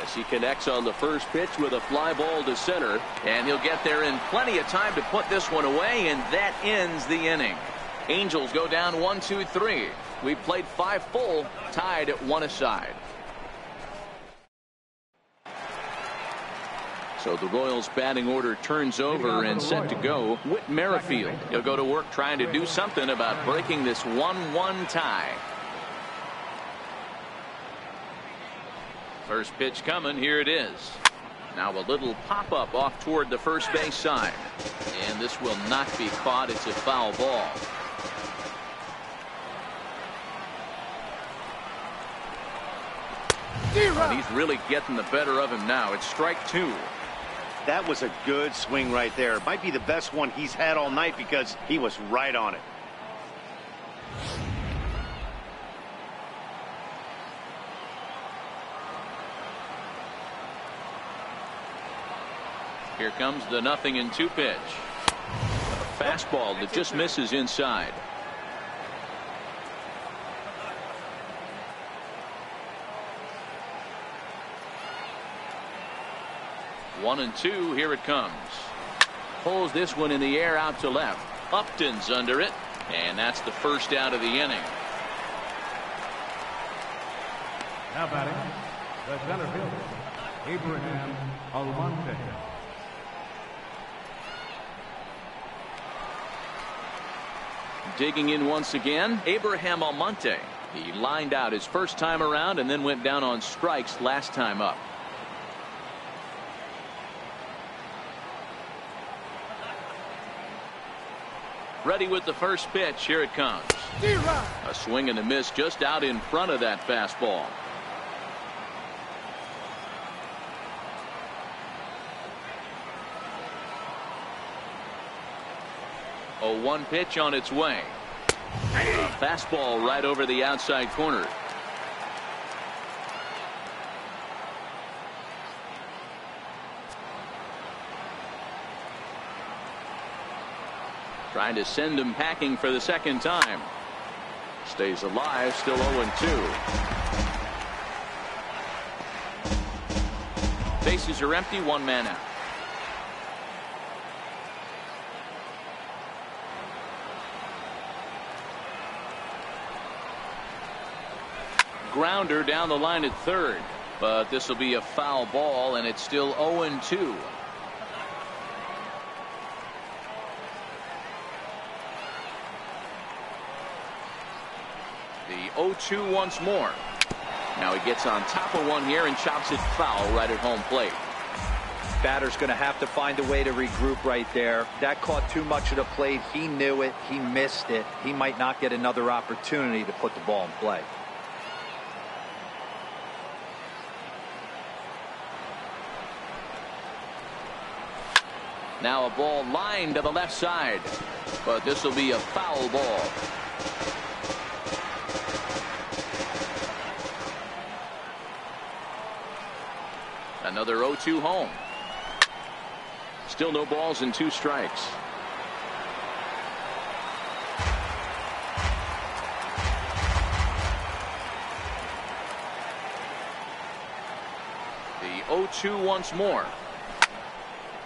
As he connects on the first pitch with a fly ball to center, and he'll get there in plenty of time to put this one away, and that ends the inning. Angels go down 1-2-3. We've played 5 full, tied at 1 aside. So the Royals batting order turns over and set to go. Whit Merrifield. He'll go to work trying to do something about breaking this 1-1 tie. First pitch coming. Here it is. Now a little pop-up off toward the first base side. And this will not be caught. It's a foul ball. And he's really getting the better of him now. It's strike 2. That was a good swing right there. Might be the best one he's had all night because he was right on it. Here comes the 0-2 pitch. A fastball that just misses inside. One and 2. Here it comes. Pulls this one in the air out to left. Upton's under it, and that's the first out of the inning. Now batting, the center fielder, Abraham Almonte. Digging in once again, Abraham Almonte. He lined out his first time around and then went down on strikes last time up. Ready with the first pitch. Here it comes. A swing and a miss just out in front of that fastball. A 1 pitch on its way. A fastball right over the outside corner. Trying to send him packing for the second time. Stays alive, still 0-2. Bases are empty, 1 man out. Grounder down the line at third, but this will be a foul ball, and it's still 0-2. The 0-2 once more. Now he gets on top of one here and chops it foul right at home plate. Batter's going to have to find a way to regroup right there. That caught too much of the plate. He knew it. He missed it. He might not get another opportunity to put the ball in play. Now a ball lined to the left side, but this will be a foul ball. Another 0-2 home. Still no balls and 2 strikes. The 0-2 once more.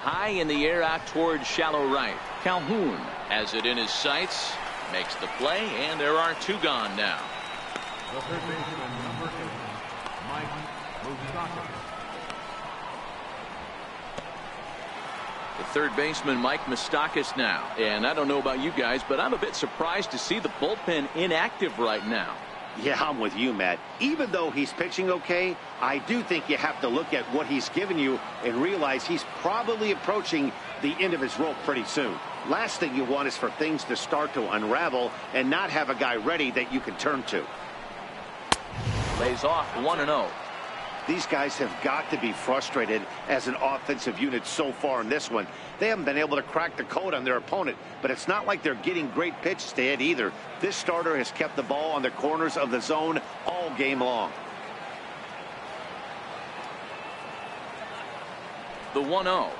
High in the air out towards shallow right. Calhoun has it in his sights, makes the play, and there are 2 gone now. The third baseman, number 8, Mike Moustakas. The third baseman, Mike Moustakas now. And I don't know about you guys, but I'm a bit surprised to see the bullpen inactive right now. Yeah, I'm with you, Matt. Even though he's pitching okay, I do think you have to look at what he's given you and realize he's probably approaching the end of his rope pretty soon. Last thing you want is for things to start to unravel and not have a guy ready that you can turn to. Lays off 1-0. These guys have got to be frustrated as an offensive unit so far in this one. They haven't been able to crack the code on their opponent, but it's not like they're getting great pitches to hit either. This starter has kept the ball on the corners of the zone all game long. The 1-0.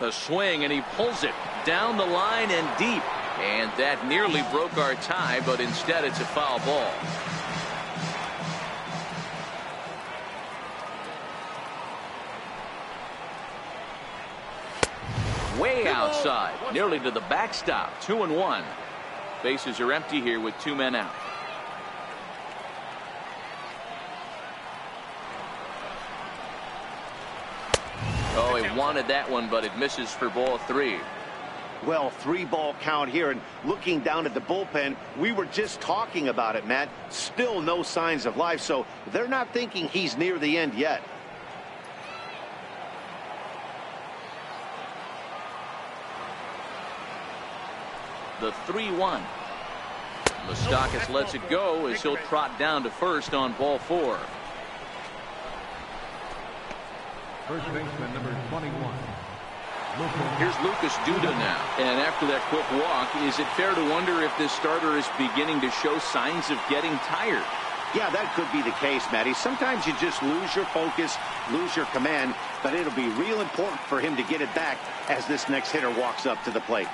The swing, and he pulls it down the line and deep. And that nearly broke our tie, but instead it's a foul ball. Way outside, nearly to the backstop. 2-1. Bases are empty here with 2 men out. Oh, he wanted that one, but it misses for ball 3. Well, 3-ball count here, and looking down at the bullpen, we were just talking about it, Matt. Still no signs of life, so they're not thinking he's near the end yet. The 3-1. Moustakas lets it go as he'll trot down to first on ball 4. First baseman, number 21. Here's Lucas Duda now. And after that quick walk, is it fair to wonder if this starter is beginning to show signs of getting tired? Yeah, that could be the case, Matty. Sometimes you just lose your focus, lose your command, but it'll be real important for him to get it back as this next hitter walks up to the plate.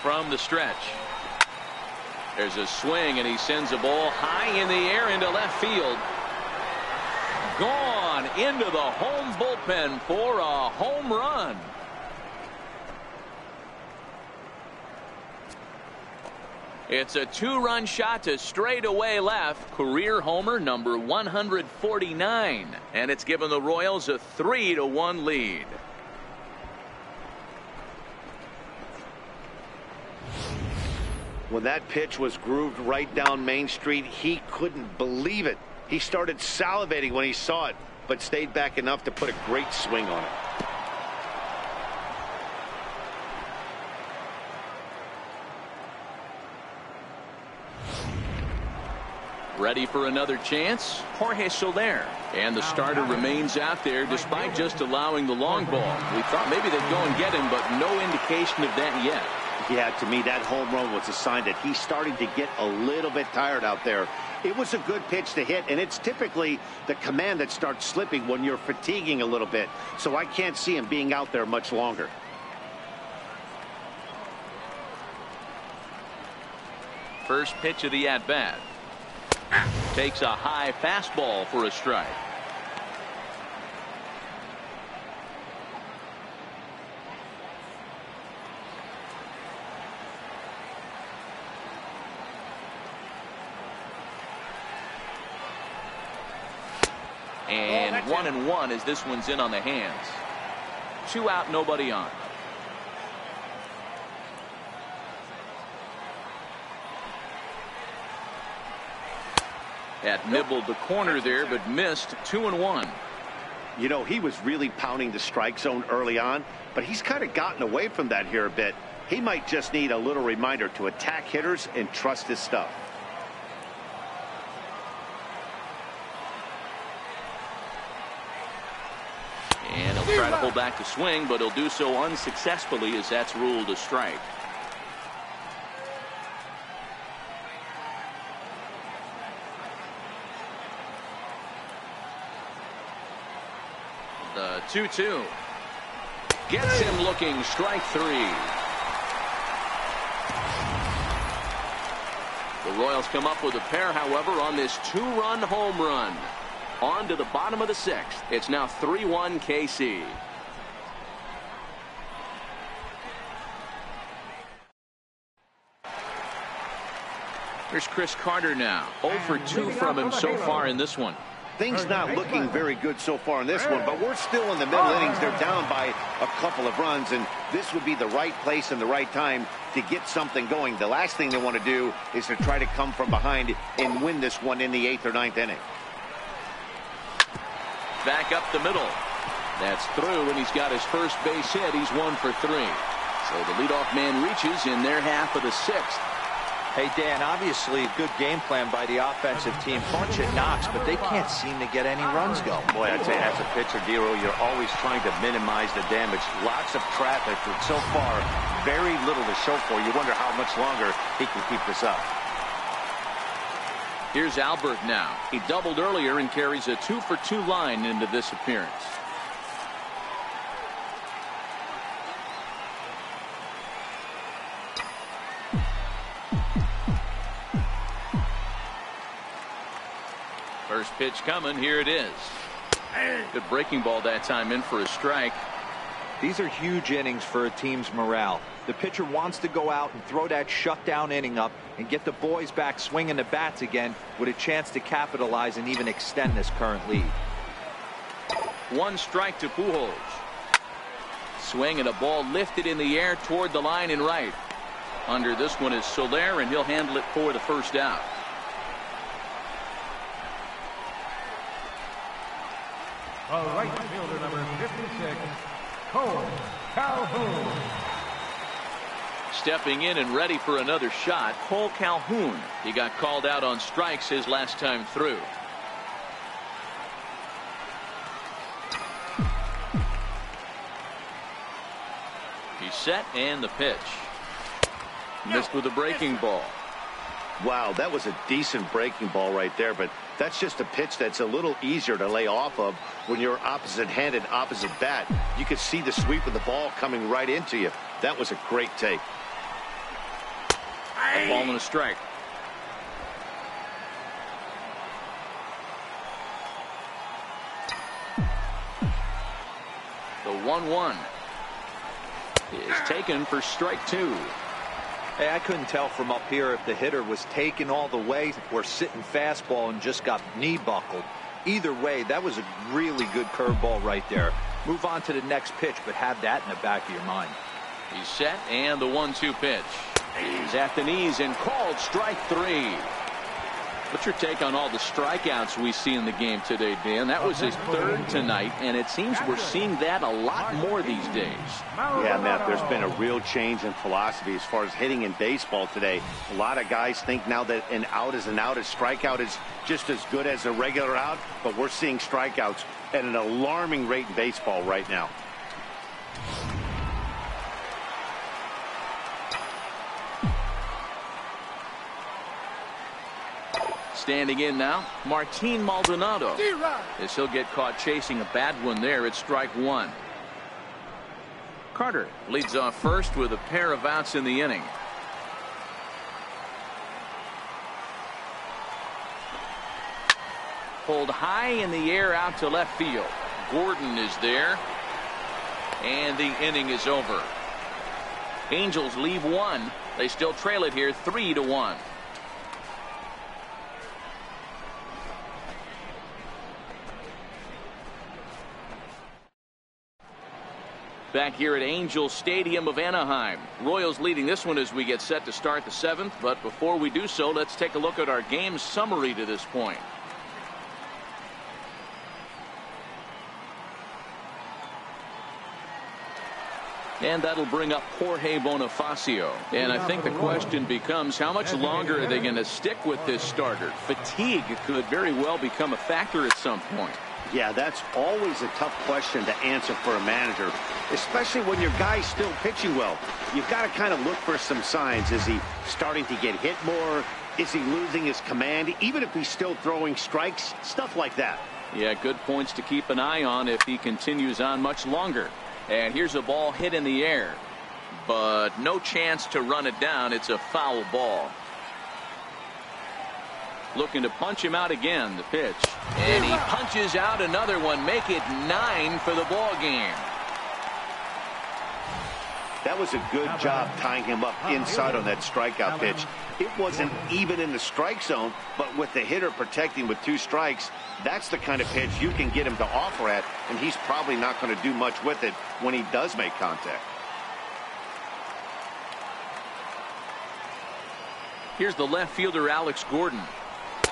From the stretch. There's a swing, and he sends a ball high in the air into left field. Gone into the home bullpen for a home run. It's a 2-run shot to straightaway left. Career homer number 149. And it's given the Royals a 3-1 lead. When that pitch was grooved right down Main Street, he couldn't believe it. He started salivating when he saw it, but stayed back enough to put a great swing on it. Ready for another chance? Jorge Soler. And the starter remains out there despite just allowing the long ball. We thought maybe they'd go and get him, but no indication of that yet. Yeah, to me, that home run was a sign that he's starting to get a little bit tired out there. It was a good pitch to hit, and it's typically the command that starts slipping when you're fatiguing a little bit. So I can't see him being out there much longer. First pitch of the at-bat. Takes a high fastball for a strike. And 1-1 as this one's in on the hands. 2 out, nobody on. That nibbled the corner there, but missed. 2-1. You know, he was really pounding the strike zone early on, but he's kind of gotten away from that here a bit. He might just need a little reminder to attack hitters and trust his stuff. And he'll try to pull back the swing, but he'll do so unsuccessfully as that's ruled a strike. The 2-2 gets him looking. Strike 3. The Royals come up with a pair, however, on this 2-run home run. On to the bottom of the 6th. It's now 3-1 KC. Here's Chris Carter now. 0 for 2 from him so far in this one. Things not looking very good so far in this one, but we're still in the middle innings. They're down by a couple of runs, and this would be the right place and the right time to get something going. The last thing they want to do is to try to come from behind and win this one in the 8th or 9th inning. Back up the middle. That's through, and he's got his first base hit. He's 1 for 3. So the leadoff man reaches in their half of the 6th. Hey, Dan, obviously a good game plan by the offensive team. Bunch of knocks, but they can't seem to get any runs going. Boy, I'd say as a pitcher, Dero, you're always trying to minimize the damage. Lots of traffic, but so far, very little to show for. You wonder how much longer he can keep this up. Here's Albert now. He doubled earlier and carries a 2 for 2 line into this appearance. First pitch coming. Here it is. Good breaking ball that time, in for a strike. These are huge innings for a team's morale. The pitcher wants to go out and throw that shutdown inning up and get the boys back swinging the bats again with a chance to capitalize and even extend this current lead. 1 strike to Pujols. Swing and a ball lifted in the air toward the line and right. Under this one is Soler, and he'll handle it for the first out. Right fielder number 56, Calhoun. Stepping in and ready for another shot, Cole Calhoun. He got called out on strikes his last time through. He's set, and the pitch. Missed with a breaking ball. Wow, that was a decent breaking ball right there, but that's just a pitch that's a little easier to lay off of when you're opposite-handed, opposite bat. You could see the sweep of the ball coming right into you. That was a great take. A ball and a strike. The 1-1 is taken for strike 2. Hey, I couldn't tell from up here if the hitter was taken all the way or sitting fastball and just got knee buckled. Either way, that was a really good curveball right there. Move on to the next pitch, but have that in the back of your mind. He's set, and the 1-2 pitch. He's at the knees and called strike 3. What's your take on all the strikeouts we see in the game today, Dan? That was his 3rd tonight, and it seems we're seeing that a lot more these days. Yeah, Matt, there's been a real change in philosophy as far as hitting in baseball today. A lot of guys think now that an out is an out, a strikeout is just as good as a regular out, but we're seeing strikeouts at an alarming rate in baseball right now. Standing in now, Martin Maldonado. As he'll get caught chasing a bad one there, it's strike 1. Carter leads off first with a pair of outs in the inning. Pulled high in the air out to left field. Gordon is there, and the inning is over. Angels leave 1. They still trail it here 3-1. Back here at Angels Stadium of Anaheim. Royals leading this one as we get set to start the 7th. But before we do so, let's take a look at our game summary to this point. And that'll bring up Jorge Bonifacio. And I think the question becomes, how much longer are they going to stick with this starter? Fatigue could very well become a factor at some point. Yeah, that's always a tough question to answer for a manager, especially when your guy's still pitching well. You've got to kind of look for some signs. Is he starting to get hit more? Is he losing his command? Even if he's still throwing strikes, stuff like that. Yeah, good points to keep an eye on if he continues on much longer. And here's a ball hit in the air, but no chance to run it down. It's a foul ball. Looking to punch him out again, the pitch. And he punches out another one. Make it 9 for the ball game. That was a good job tying him up inside on that strikeout pitch. It wasn't even in the strike zone, but with the hitter protecting with 2 strikes, that's the kind of pitch you can get him to offer at, and he's probably not going to do much with it when he does make contact. Here's the left fielder, Alex Gordon,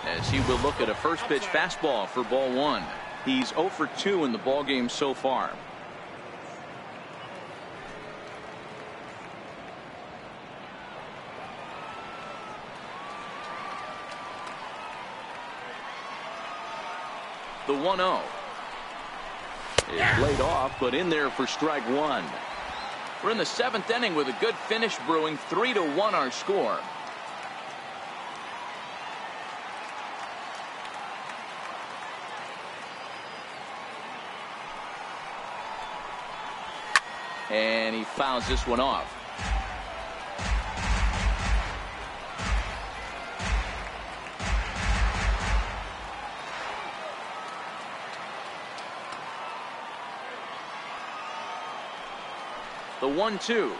as he will look at a first pitch fastball for ball 1. He's 0 for 2 in the ball game so far. The 1-0 is laid off, but in there for strike 1. We're in the 7th inning with a good finish brewing. 3-1 our score. And he fouls this one off. The 1-2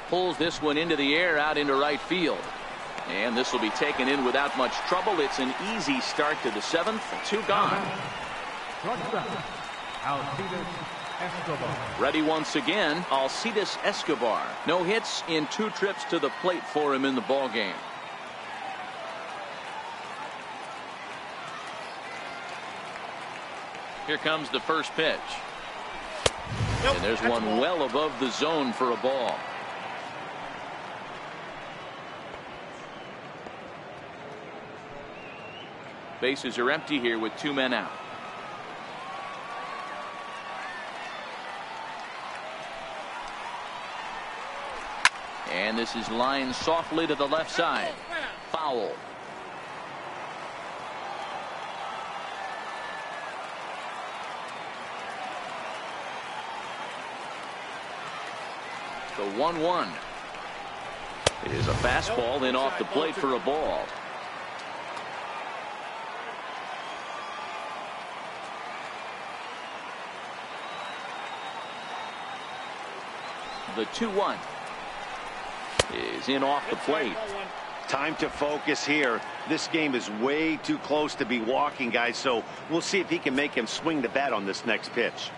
pulls this one into the air out into right field, and this will be taken in without much trouble. It's an easy start to the 7th. 2 gone. Ready once again, Alcides Escobar. No hits in 2 trips to the plate for him in the ball game. Here comes the first pitch. And there's one well above the zone for a ball. Bases are empty here with 2 men out. And this is lined softly to the left side. Foul. The 1-1 is a fastball in off the plate for a ball. The 2-1 is in off the plate. Time to focus here. This game is way too close to be walking, guys, so we'll see if he can make him swing the bat on this next pitch.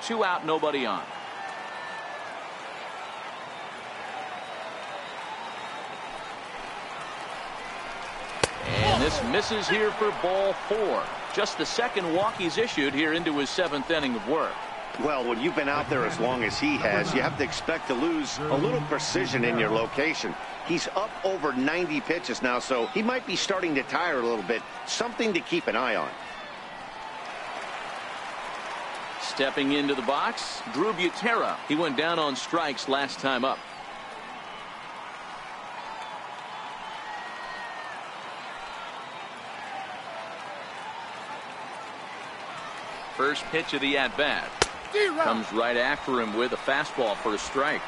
2 out, nobody on. And this misses here for ball 4. Just the 2nd walk he's issued here into his 7th inning of work. Well, when you've been out there as long as he has, you have to expect to lose a little precision in your location. He's up over 90 pitches now, so he might be starting to tire a little bit. Something to keep an eye on. Stepping into the box, Drew Butera. He went down on strikes last time up. First pitch of the at-bat comes right after him with a fastball for a strike.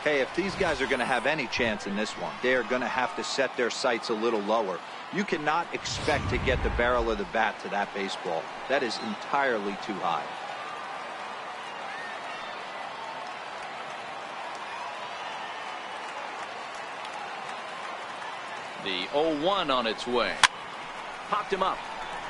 Hey, if these guys are going to have any chance in this one, they are going to have to set their sights a little lower. You cannot expect to get the barrel of the bat to that baseball. That is entirely too high. The 0-1 on its way. Popped him up.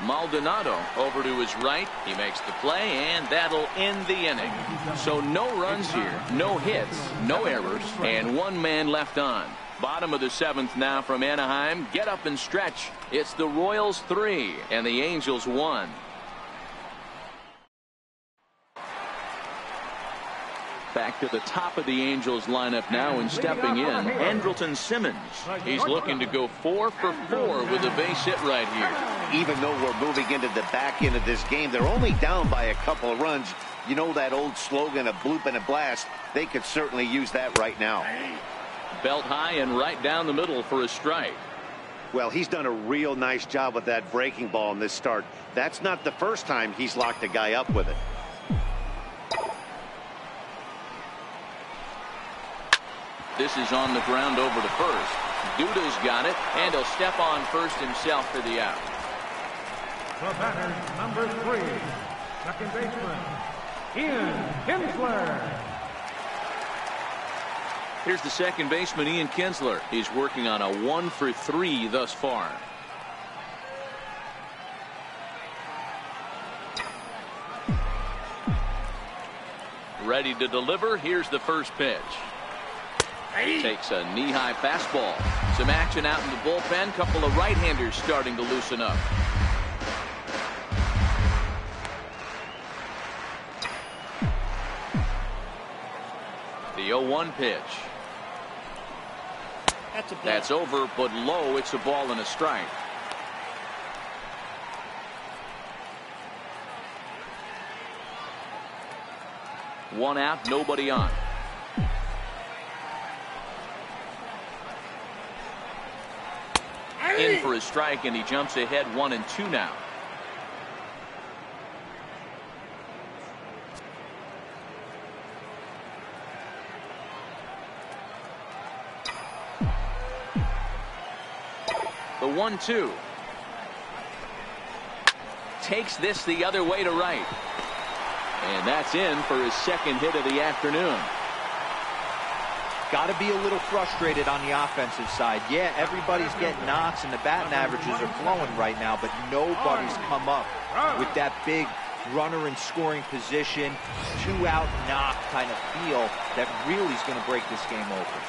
Maldonado over to his right. He makes the play, and that'll end the inning. So no runs here, no hits, no errors, and one man left on. Bottom of the 7th now from Anaheim. Get up and stretch. It's the Royals 3 and the Angels 1. Back to the top of the Angels lineup now, and stepping in, Andrelton Simmons. He's looking to go 4 for 4 with a base hit right here. Even though we're moving into the back end of this game, they're only down by a couple of runs. You know that old slogan, a bloop and a blast? They could certainly use that right now. Belt high and right down the middle for a strike. Well, he's done a real nice job with that breaking ball in this start. That's not the first time he's locked a guy up with it. This is on the ground over to first. Duda's got it, and he'll step on first himself for the out. The batter, number 3, second baseman, Ian Kinsler. Here's the second baseman, Ian Kinsler. He's working on a 1 for 3 thus far. Ready to deliver. Here's the first pitch. Takes a knee-high fastball. Some action out in the bullpen. Couple of right-handers starting to loosen up. The 0-1 pitch. That's over, but low. It's a ball and a strike. One out, nobody on. In for a strike, and he jumps ahead 1-2 now. The 1-2. Takes this the other way to right. And that's in for his second hit of the afternoon. Got to be a little frustrated on the offensive side. Yeah, everybody's getting knocks and the batting averages are flowing right now, but nobody's come up with that big runner in scoring position, 2-out knock kind of feel that really is going to break this game open.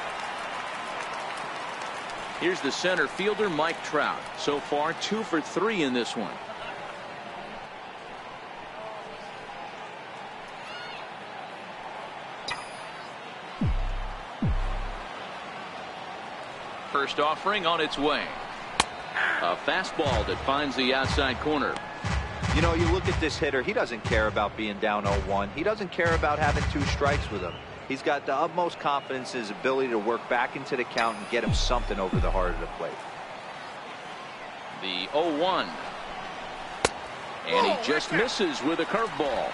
Here's the center fielder, Mike Trout. So far 2 for 3 in this one. First offering on its way. A fastball that finds the outside corner. You know, you look at this hitter, he doesn't care about being down 0-1. He doesn't care about having 2 strikes with him. He's got the utmost confidence in his ability to work back into the count and get him something over the heart of the plate. The 0-1. And he just misses with a curveball.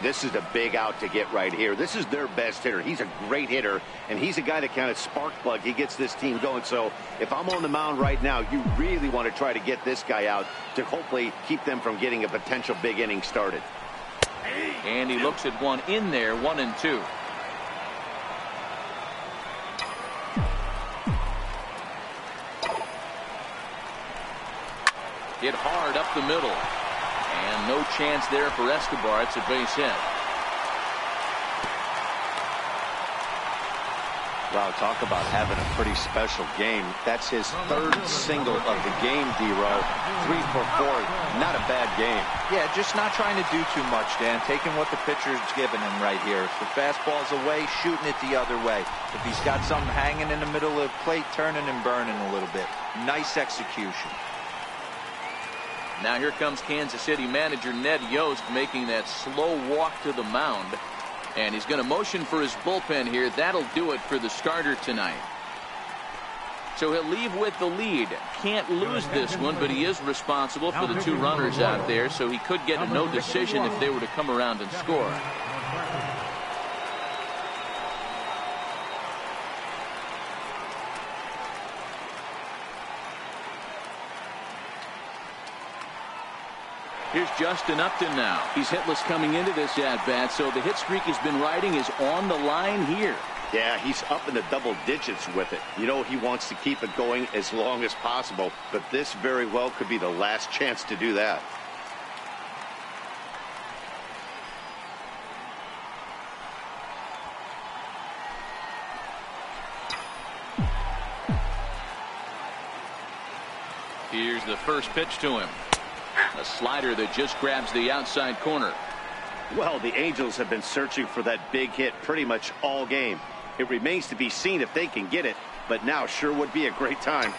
This is a big out to get right here. This is their best hitter. He's a great hitter, and he's a guy that kind of spark plug. He gets this team going. So if I'm on the mound right now, you really want to try to get this guy out to hopefully keep them from getting a potential big inning started. And he looks at one in there, 1-2. Hit hard up the middle. And no chance there for Escobar. It's a base hit. Wow, talk about having a pretty special game. That's his 3rd single of the game, D-Row. 3 for 4. Not a bad game. Yeah, just not trying to do too much, Dan. Taking what the pitcher's giving him right here. If the fastball's away, shooting it the other way. If he's got something hanging in the middle of the plate, turning and burning a little bit. Nice execution. Now here comes Kansas City manager Ned Yost making that slow walk to the mound. And he's going to motion for his bullpen here. That'll do it for the starter tonight. So he'll leave with the lead. Can't lose this one, but he is responsible for the 2 runners out there, so he could get a no decision if they were to come around and score. Here's Justin Upton now. He's hitless coming into this at-bat, so the hit streak he's been riding is on the line here. Yeah, he's up in the double digits with it. You know, he wants to keep it going as long as possible, but this very well could be the last chance to do that. Here's the first pitch to him. A slider that just grabs the outside corner. Well, the Angels have been searching for that big hit pretty much all game. It remains to be seen if they can get it, but now sure would be a great time.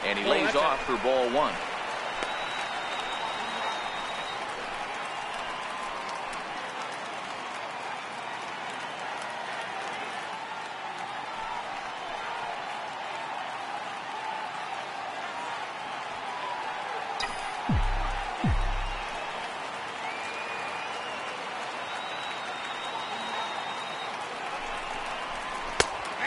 And he lays off for ball one.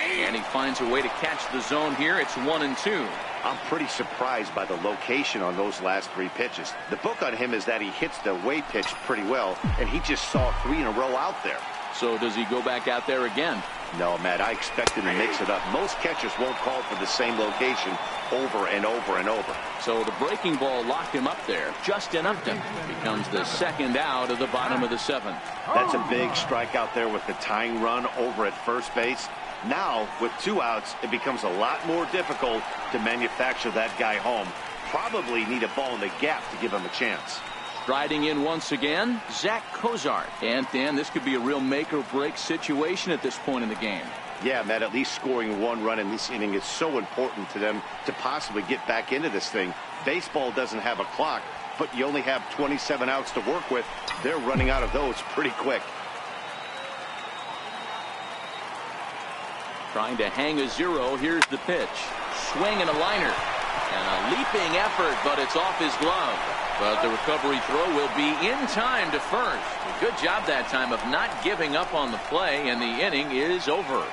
And he finds a way to catch the zone here. It's 1-2. I'm pretty surprised by the location on those last three pitches. The book on him is that he hits the away pitch pretty well, and he just saw 3 in a row out there. So does he go back out there again? No, Matt, I expect him to mix it up. Most catchers won't call for the same location over and over and over. So the breaking ball locked him up there just enough to becomes the second out of the bottom of the 7th. That's a big strike out there with the tying run over at first base. Now, with 2 outs, it becomes a lot more difficult to manufacture that guy home. Probably need a ball in the gap to give him a chance. Striding in once again, Zach Cozart. And Dan, this could be a real make or break situation at this point in the game. Yeah, Matt, at least scoring 1 run in this inning is so important to them to possibly get back into this thing. Baseball doesn't have a clock, but you only have 27 outs to work with. They're running out of those pretty quick. Trying to hang a 0. Here's the pitch. Swing and a liner. And a leaping effort, but it's off his glove. But the recovery throw will be in time to first. Good job that time of not giving up on the play, and the inning is over.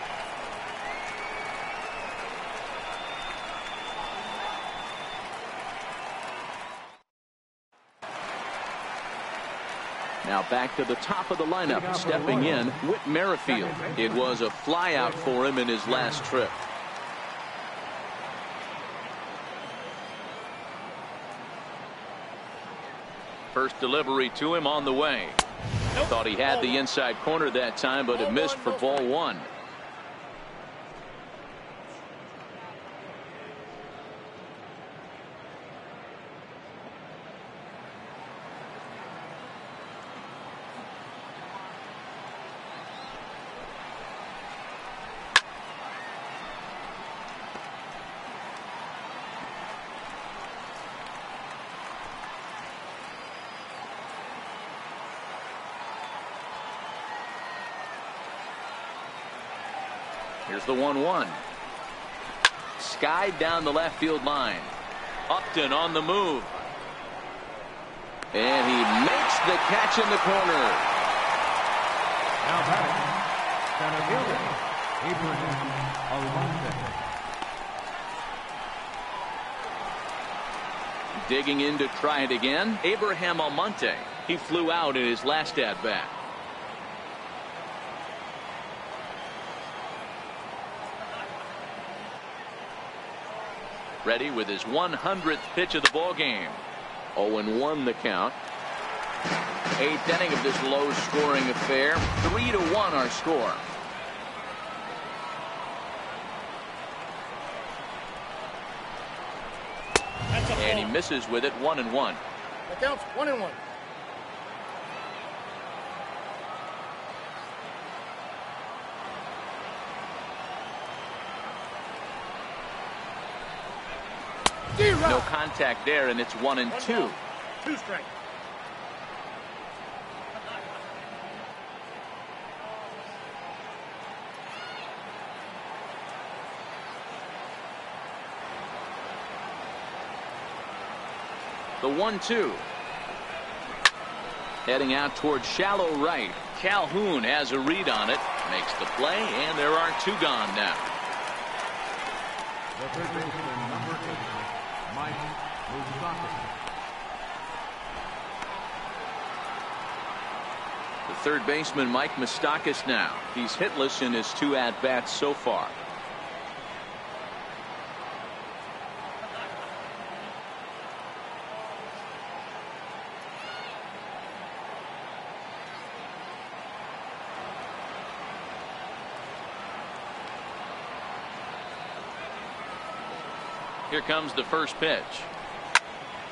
Now back to the top of the lineup, stepping in, Whit Merrifield. It was a flyout for him in his last trip. First delivery to him on the way. Thought he had the inside corner that time, but it missed for ball 1. Here's the 1-1. Skied down the left field line. Upton on the move. And he makes the catch in the corner. Now batting, center fielder, Abraham Almonte. Digging in to try it again, Abraham Almonte. He flew out in his last at-bat. Ready with his 100th pitch of the ball game. 0-1 the count. 8th inning of this low-scoring affair. 3-1 our score. And he misses with it. 1-1. That counts. 1-1. No contact there, and it's 1-2. 2 strikes. The 1-2. Heading out towards shallow right. Calhoun has a read on it. Makes the play, and there are 2 gone now. The third baseman, number 8, Mike Moustakas. third baseman Mike Moustakas now. He's hitless in his 2 at-bats so far. Here comes the first pitch.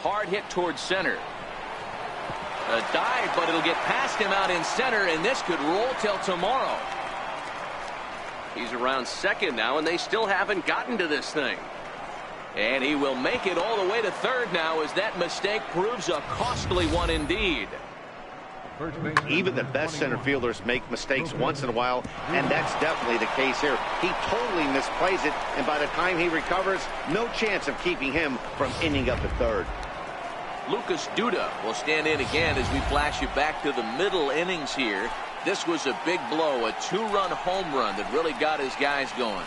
Hard hit towards center. A dive, but it'll get past him out in center, and this could roll till tomorrow. He's around second now, and they still haven't gotten to this thing. And he will make it all the way to third now, as that mistake proves a costly one indeed. Even the best center fielders make mistakes once in a while, and that's definitely the case here. He totally misplays it, and by the time he recovers, no chance of keeping him from ending up at third. Lucas Duda will stand in again as we flash you back to the middle innings here. This was a big blow, a 2-run home run that really got his guys going.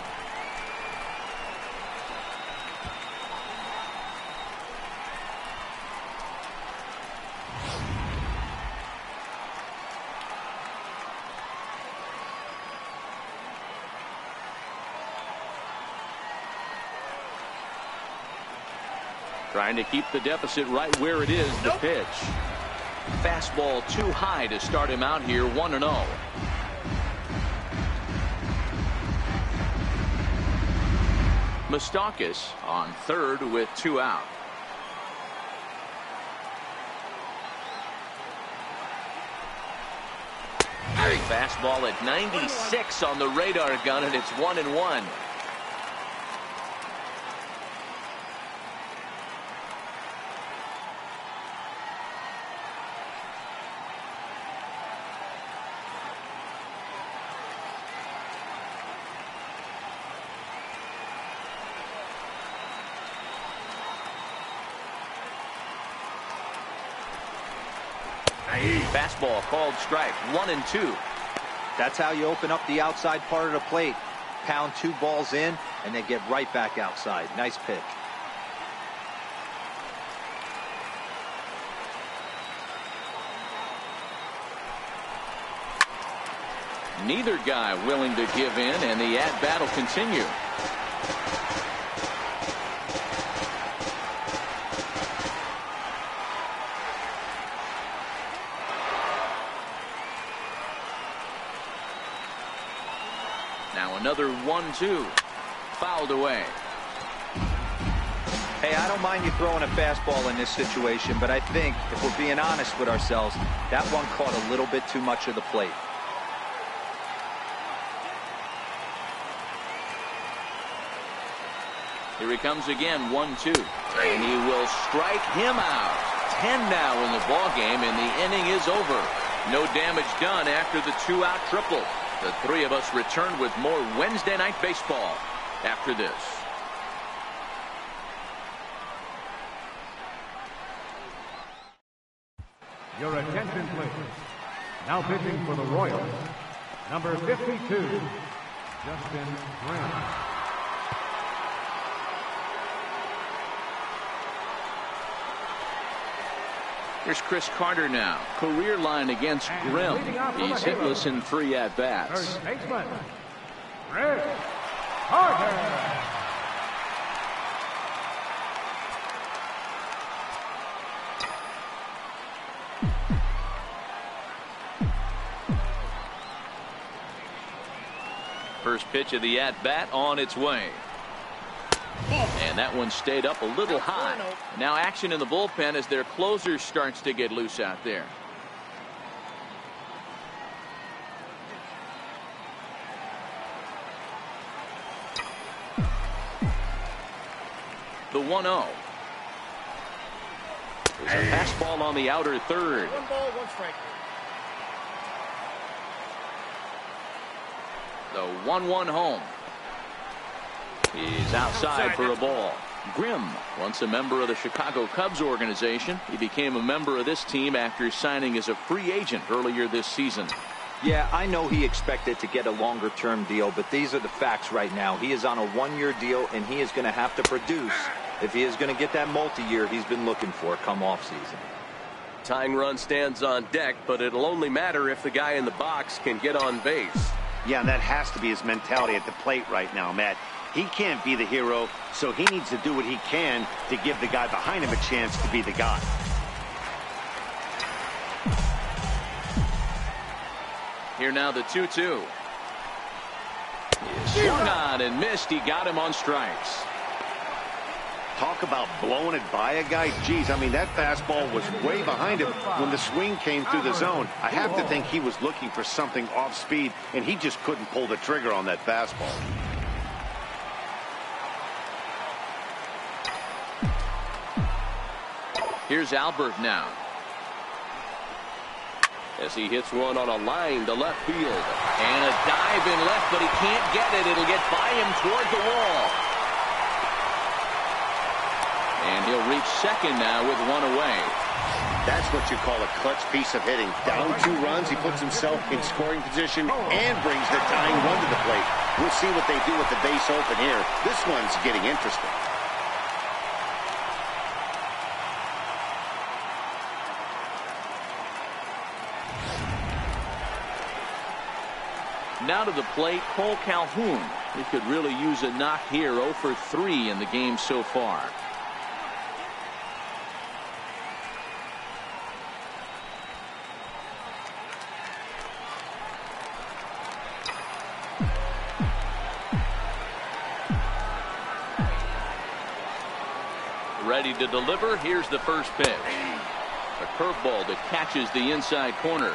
Trying to keep the deficit right where it is. The pitch. Fastball too high to start him out here, 1-0. Moustakas on third with 2 out. Fastball at 96 on the radar gun, and it's 1-1. Fastball called strike, 1-2. That's how you open up the outside part of the plate. Pound 2 balls in, and then get right back outside. Nice pitch. Neither guy willing to give in, and the at-bat will continue. Now another 1-2. Fouled away. Hey, I don't mind you throwing a fastball in this situation, but I think if we're being honest with ourselves, that one caught a little bit too much of the plate. Here he comes again, 1-2. And he will strike him out. 10 now in the ball game, and the inning is over. No damage done after the 2-out triple. The 3 of us return with more Wednesday Night Baseball after this. Your attention, please. Now pitching for the Royals, number 52, Justin Grant. Here's Chris Carter now. Career line against Grimm. He's hitless in 3 at-bats. First baseman, Chris Carter. First pitch of the at-bat on its way. And that one stayed up a little high. Now action in the bullpen as their closer starts to get loose out there. The 1-0. There's a fastball on the outer third. 1 ball, 1 strike. The 1-1 home. He's outside for a ball. Grimm, once a member of the Chicago Cubs organization, he became a member of this team after signing as a free agent earlier this season. Yeah, I know he expected to get a longer-term deal, but these are the facts right now. He is on a 1-year deal, and he is going to have to produce if he is going to get that multi-year he's been looking for come off season. tying run stands on deck, but it'll only matter if the guy in the box can get on base. Yeah, and that has to be his mentality at the plate right now, Matt. He can't be the hero, so he needs to do what he can to give the guy behind him a chance to be the guy. Here now the 2-2. Swung on and missed. He got him on strikes. Talk about blowing it by a guy. Geez, I mean, that fastball was way behind him when the swing came through the zone. I have to think he was looking for something off speed, and he just couldn't pull the trigger on that fastball. Here's Albert now, As he hits one on a line to left field. and a dive in left, but he can't get it. It'll get by him toward the wall. And he'll reach second now with one away. That's what you call a clutch piece of hitting. Down 2 runs, he puts himself in scoring position and brings the tying run to the plate. We'll see what they do with the base open here. This one's getting interesting. Now to the plate, Cole Calhoun. He could really use a knock here. 0 for 3 in the game so far. Ready to deliver. Here's the first pitch. A curveball that catches the inside corner.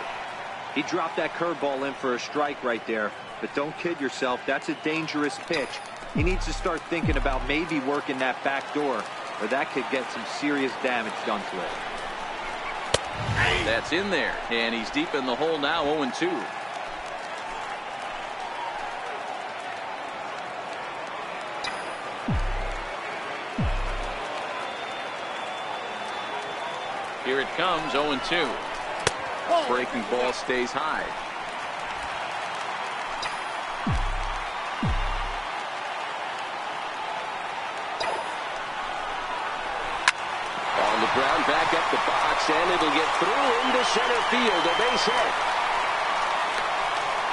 He dropped that curveball in for a strike right there. But don't kid yourself. That's a dangerous pitch. He needs to start thinking about maybe working that back door, or that could get some serious damage done to it. That's in there, and he's deep in the hole now. 0-2. Here it comes. 0-2. Breaking ball stays high. On the ground, back up the box, and it'll get through into center field. A base hit.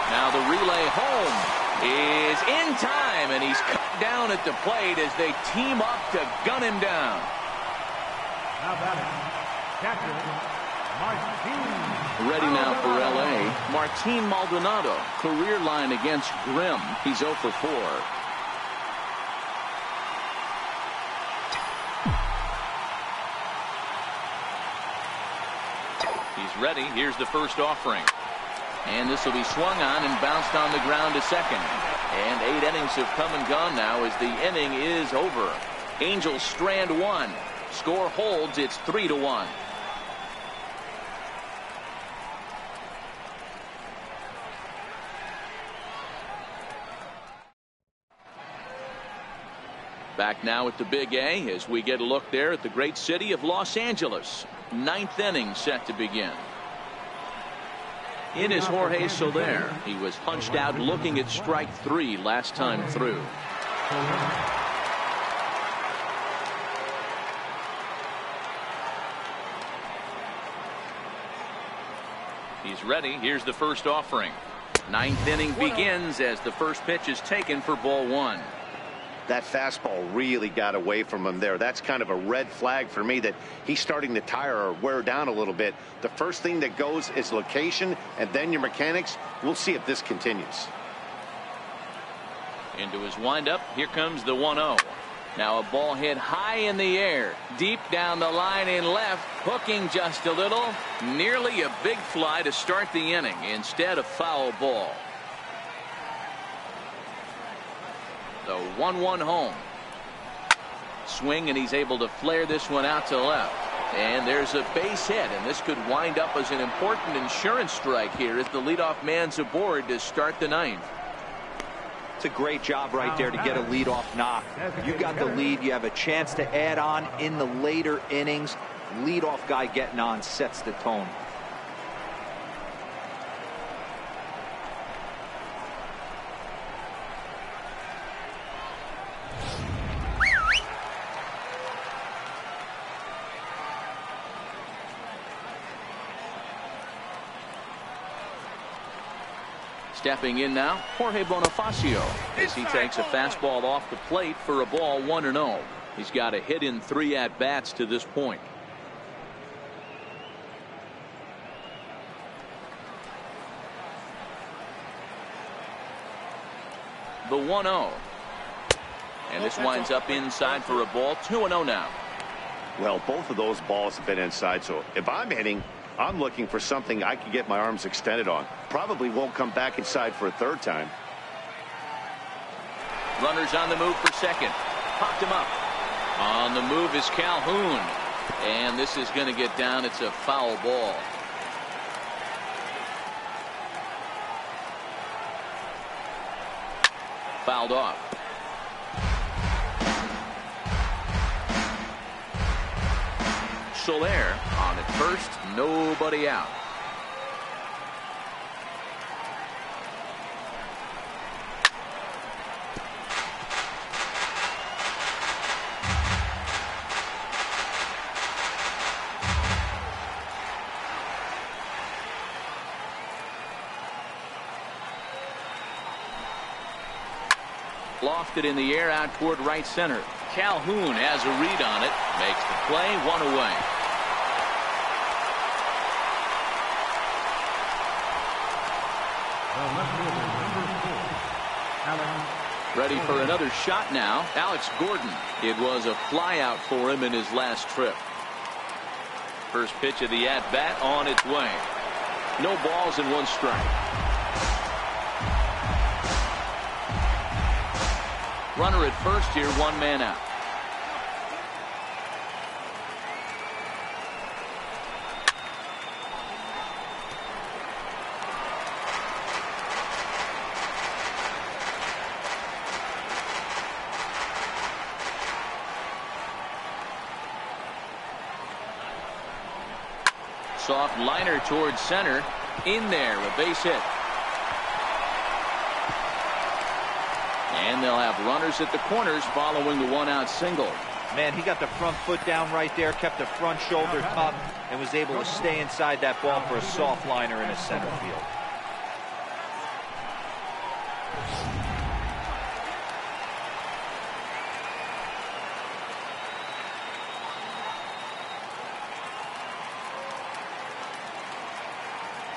Now the relay home is in time, and he's cut down at the plate as they team up to gun him down. Now batting, catcher, Martin. Ready now for L.A., Martin Maldonado. Career line against Grimm. He's 0 for 4. He's ready. Here's the first offering. And this will be swung on and bounced on the ground to second. And 8 innings have come and gone now as the inning is over. Angels strand 1. Score holds. It's 3-1. Back now at the Big A as we get a look there at the great city of Los Angeles. 9th inning set to begin. In is Jorge Soler. He was punched out looking at strike 3 last time through. He's ready. Here's the first offering. 9th inning begins as the first pitch is taken for ball 1. That fastball really got away from him there. That's kind of a red flag for me that he's starting to tire or wear down a little bit. The first thing that goes is location and then your mechanics. We'll see if this continues. Into his windup. Here comes the 1-0. Now a ball hit high in the air, deep down the line in left, hooking just a little. Nearly a big fly to start the inning. Instead, a foul ball. The 1-1 home. Swing, and he's able to flare this one out to left. And there's a base hit, and this could wind up as an important insurance strike here as the leadoff man's aboard to start the 9th. It's a great job right there to get a leadoff knock. You got the lead. You have a chance to add on in the later innings. Leadoff guy getting on sets the tone. Stepping in now, Jorge Bonifacio, as he takes a fastball off the plate for a ball 1-0. He's got a hit in 3 at-bats to this point. The 1-0. And this winds up inside for a ball. 2-0 now. Well, both of those balls have been inside, so if I'm hitting, I'm looking for something I can get my arms extended on. Probably won't come back inside for a third time. Runners on the move for second. Popped him up. On the move is Calhoun. And this is going to get down. It's a foul ball. Fouled off. Soler on at first, nobody out. Lofted in the air out toward right center. Calhoun has a read on it, makes the play, 1 away. Ready for another shot now. Alex Gordon. It was a flyout for him in his last trip. First pitch of the at-bat on its way. No balls and 1 strike. Runner at first here, 1 man out. Soft liner towards center. In there, a base hit. And they'll have runners at the corners following the 1-out single. Man, he got the front foot down right there, kept the front shoulder up, and was able to stay inside that ball for a soft liner in his center field.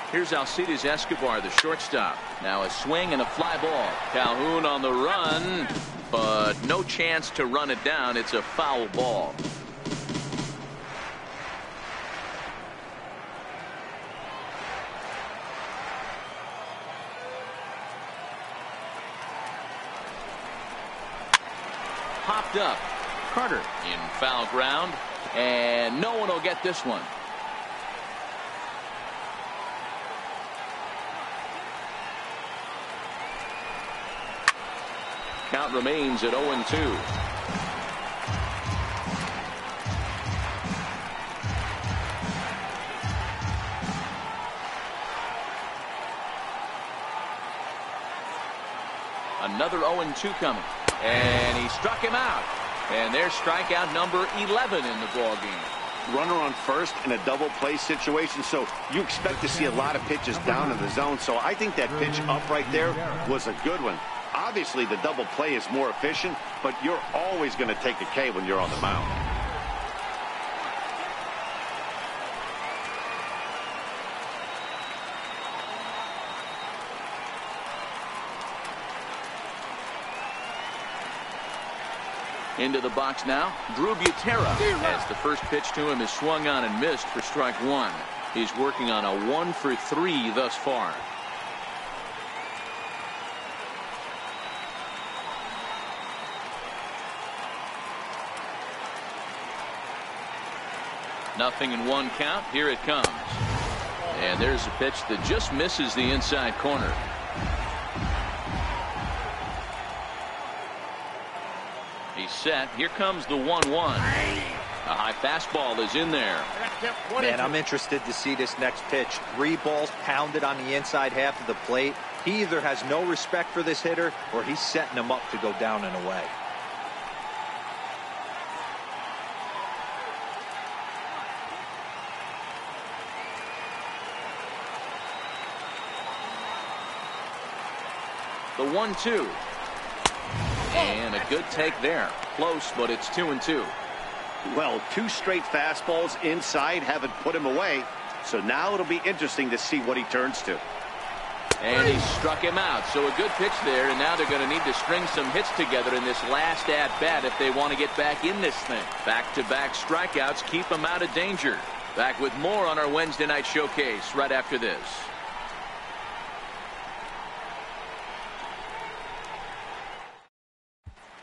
Here's Alcides Escobar, the shortstop. Now a swing and a fly ball. Calhoun on the run, but no chance to run it down. It's a foul ball. Popped up. Carter in foul ground, and no one will get this one. Count remains at 0-2. Another 0-2 coming. And he struck him out. And there's strikeout number 11 in the ball game. Runner on first in a double play situation, so you expect to see a lot of pitches down in the zone. So I think that pitch up right there was a good one. Obviously, the double play is more efficient, but you're always going to take a K when you're on the mound. Into the box now, Drew Butera, as the first pitch to him is swung on and missed for strike 1. He's working on a 1 for 3 thus far. Nothing in 1 count. Here it comes. And there's a pitch that just misses the inside corner. He's set. Here comes the 1-1. A high fastball is in there. Man, I'm interested to see this next pitch. 3 balls pounded on the inside half of the plate. He either has no respect for this hitter or he's setting him up to go down and away. The 1-2. And a good take there. Close, but it's 2-2. Well, 2 straight fastballs inside haven't put him away. So now it'll be interesting to see what he turns to. And he struck him out. So a good pitch there, and now they're going to need to string some hits together in this last at-bat if they want to get back in this thing. Back-to-back strikeouts keep them out of danger. Back with more on our Wednesday night showcase right after this.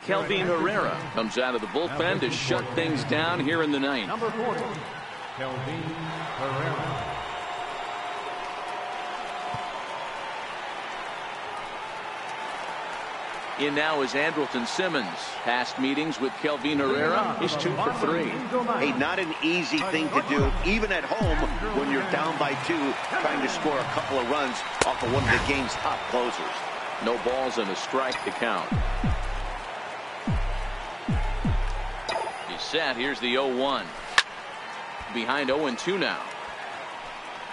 Kelvin Herrera comes out of the bullpen to shut things down here in the ninth. Number 40, Kelvin Herrera. In now is Andrelton Simmons. Past meetings with Kelvin Herrera is 2 for 3. Hey, not an easy thing to do, even at home when you're down by 2, trying to score a couple of runs off of one of the game's top closers. No balls and a strike to count. He's set. Here's the 0-1. Behind 0-2 now.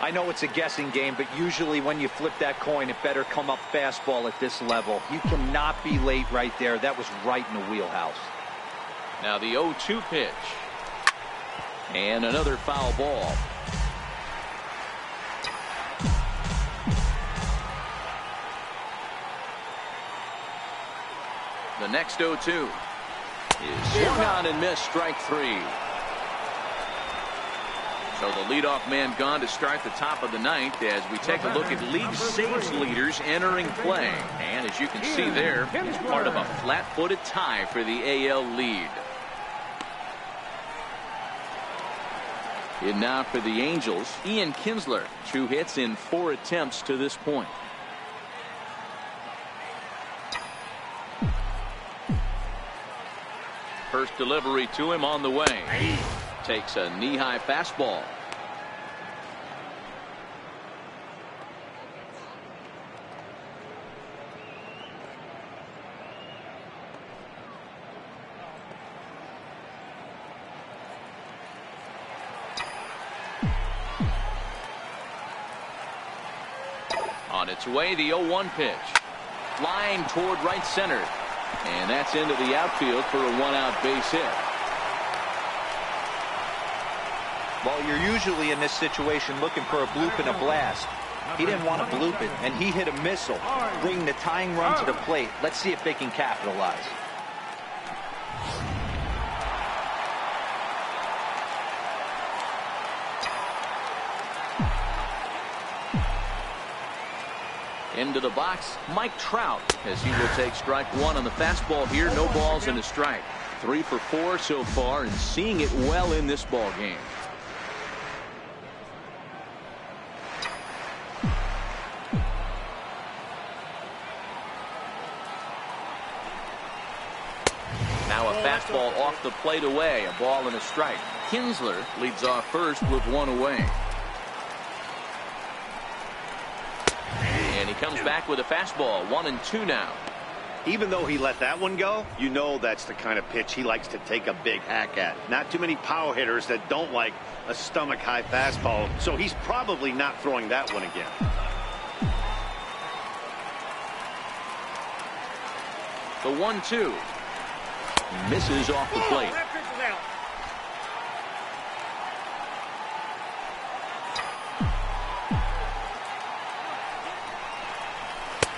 I know it's a guessing game, but usually when you flip that coin, it better come up fastball at this level. You cannot be late right there. That was right in the wheelhouse. Now the 0-2 pitch. And another foul ball. The next 0-2 is swung on and missed, strike 3. So the leadoff man gone to start the top of the ninth as we take a look at league saves leaders entering play. And as you can see there, it's part of a flat-footed tie for the AL lead. And now for the Angels, Ian Kinsler, 2 hits in 4 attempts to this point. First delivery to him on the way. Takes a knee-high fastball. On its way, the 0-1 pitch. Flying toward right center. And that's into the outfield for a 1-out base hit. Well, you're usually in this situation looking for a bloop and a blast. He didn't want to bloop it, and he hit a missile, bringing the tying run to the plate. Let's see if they can capitalize. Into the box, Mike Trout, as he will take strike 1 on the fastball here. No balls and a strike. 3 for 4 so far, and seeing it well in this ball game. Now a fastball off the plate away, a ball and a strike. Kinsler leads off first with 1 away. And he comes back with a fastball, 1-2 now. Even though he let that one go, you know that's the kind of pitch he likes to take a big hack at. Not too many power hitters that don't like a stomach-high fastball, so he's probably not throwing that one again. The 1-2 misses off the plate.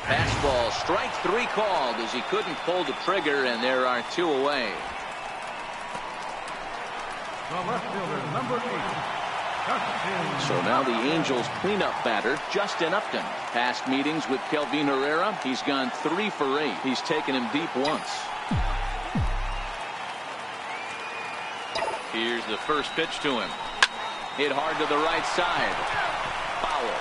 Fastball, strike 3 called as he couldn't pull the trigger, and there are 2 away. The left fielder, number 8, Justin. So now the Angels cleanup batter, Justin Upton. Past meetings with Kelvin Herrera, he's gone 3 for 8. He's taken him deep once. Here's the first pitch to him. Hit hard to the right side. Foul.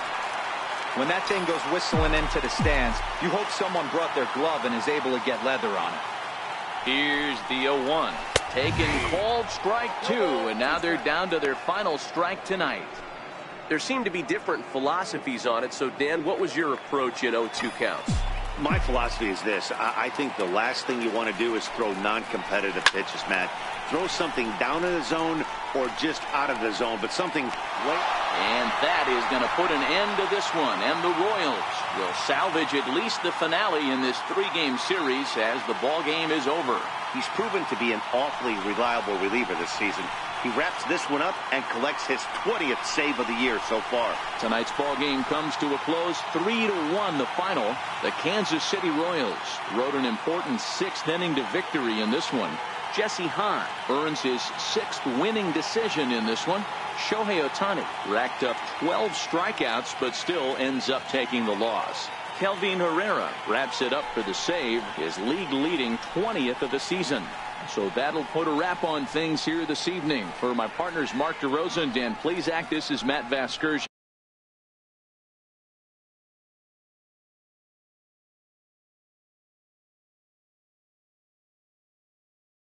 When that thing goes whistling into the stands, you hope someone brought their glove and is able to get leather on it. Here's the 0-1. Taken, called, strike 2, and now they're down to their final strike tonight. There seem to be different philosophies on it. So, Dan, what was your approach at 0-2 counts? My philosophy is this. I think the last thing you want to do is throw non-competitive pitches, Matt. Throw something down in the zone or just out of the zone, but something late. And that is going to put an end to this one. And the Royals will salvage at least the finale in this 3-game series as the ball game is over. He's proven to be an awfully reliable reliever this season. He wraps this one up and collects his 20th save of the year so far. Tonight's ball game comes to a close, 3-1 the final. The Kansas City Royals rode an important 6th inning to victory in this one. Jesse Hahn earns his 6th winning decision in this one. Shohei Ohtani racked up 12 strikeouts but still ends up taking the loss. Kelvin Herrera wraps it up for the save, his league-leading 20th of the season. So that'll put a wrap on things here this evening. For my partners Mark DeRosa and Dan Plesac, this is Matt Vasgersian.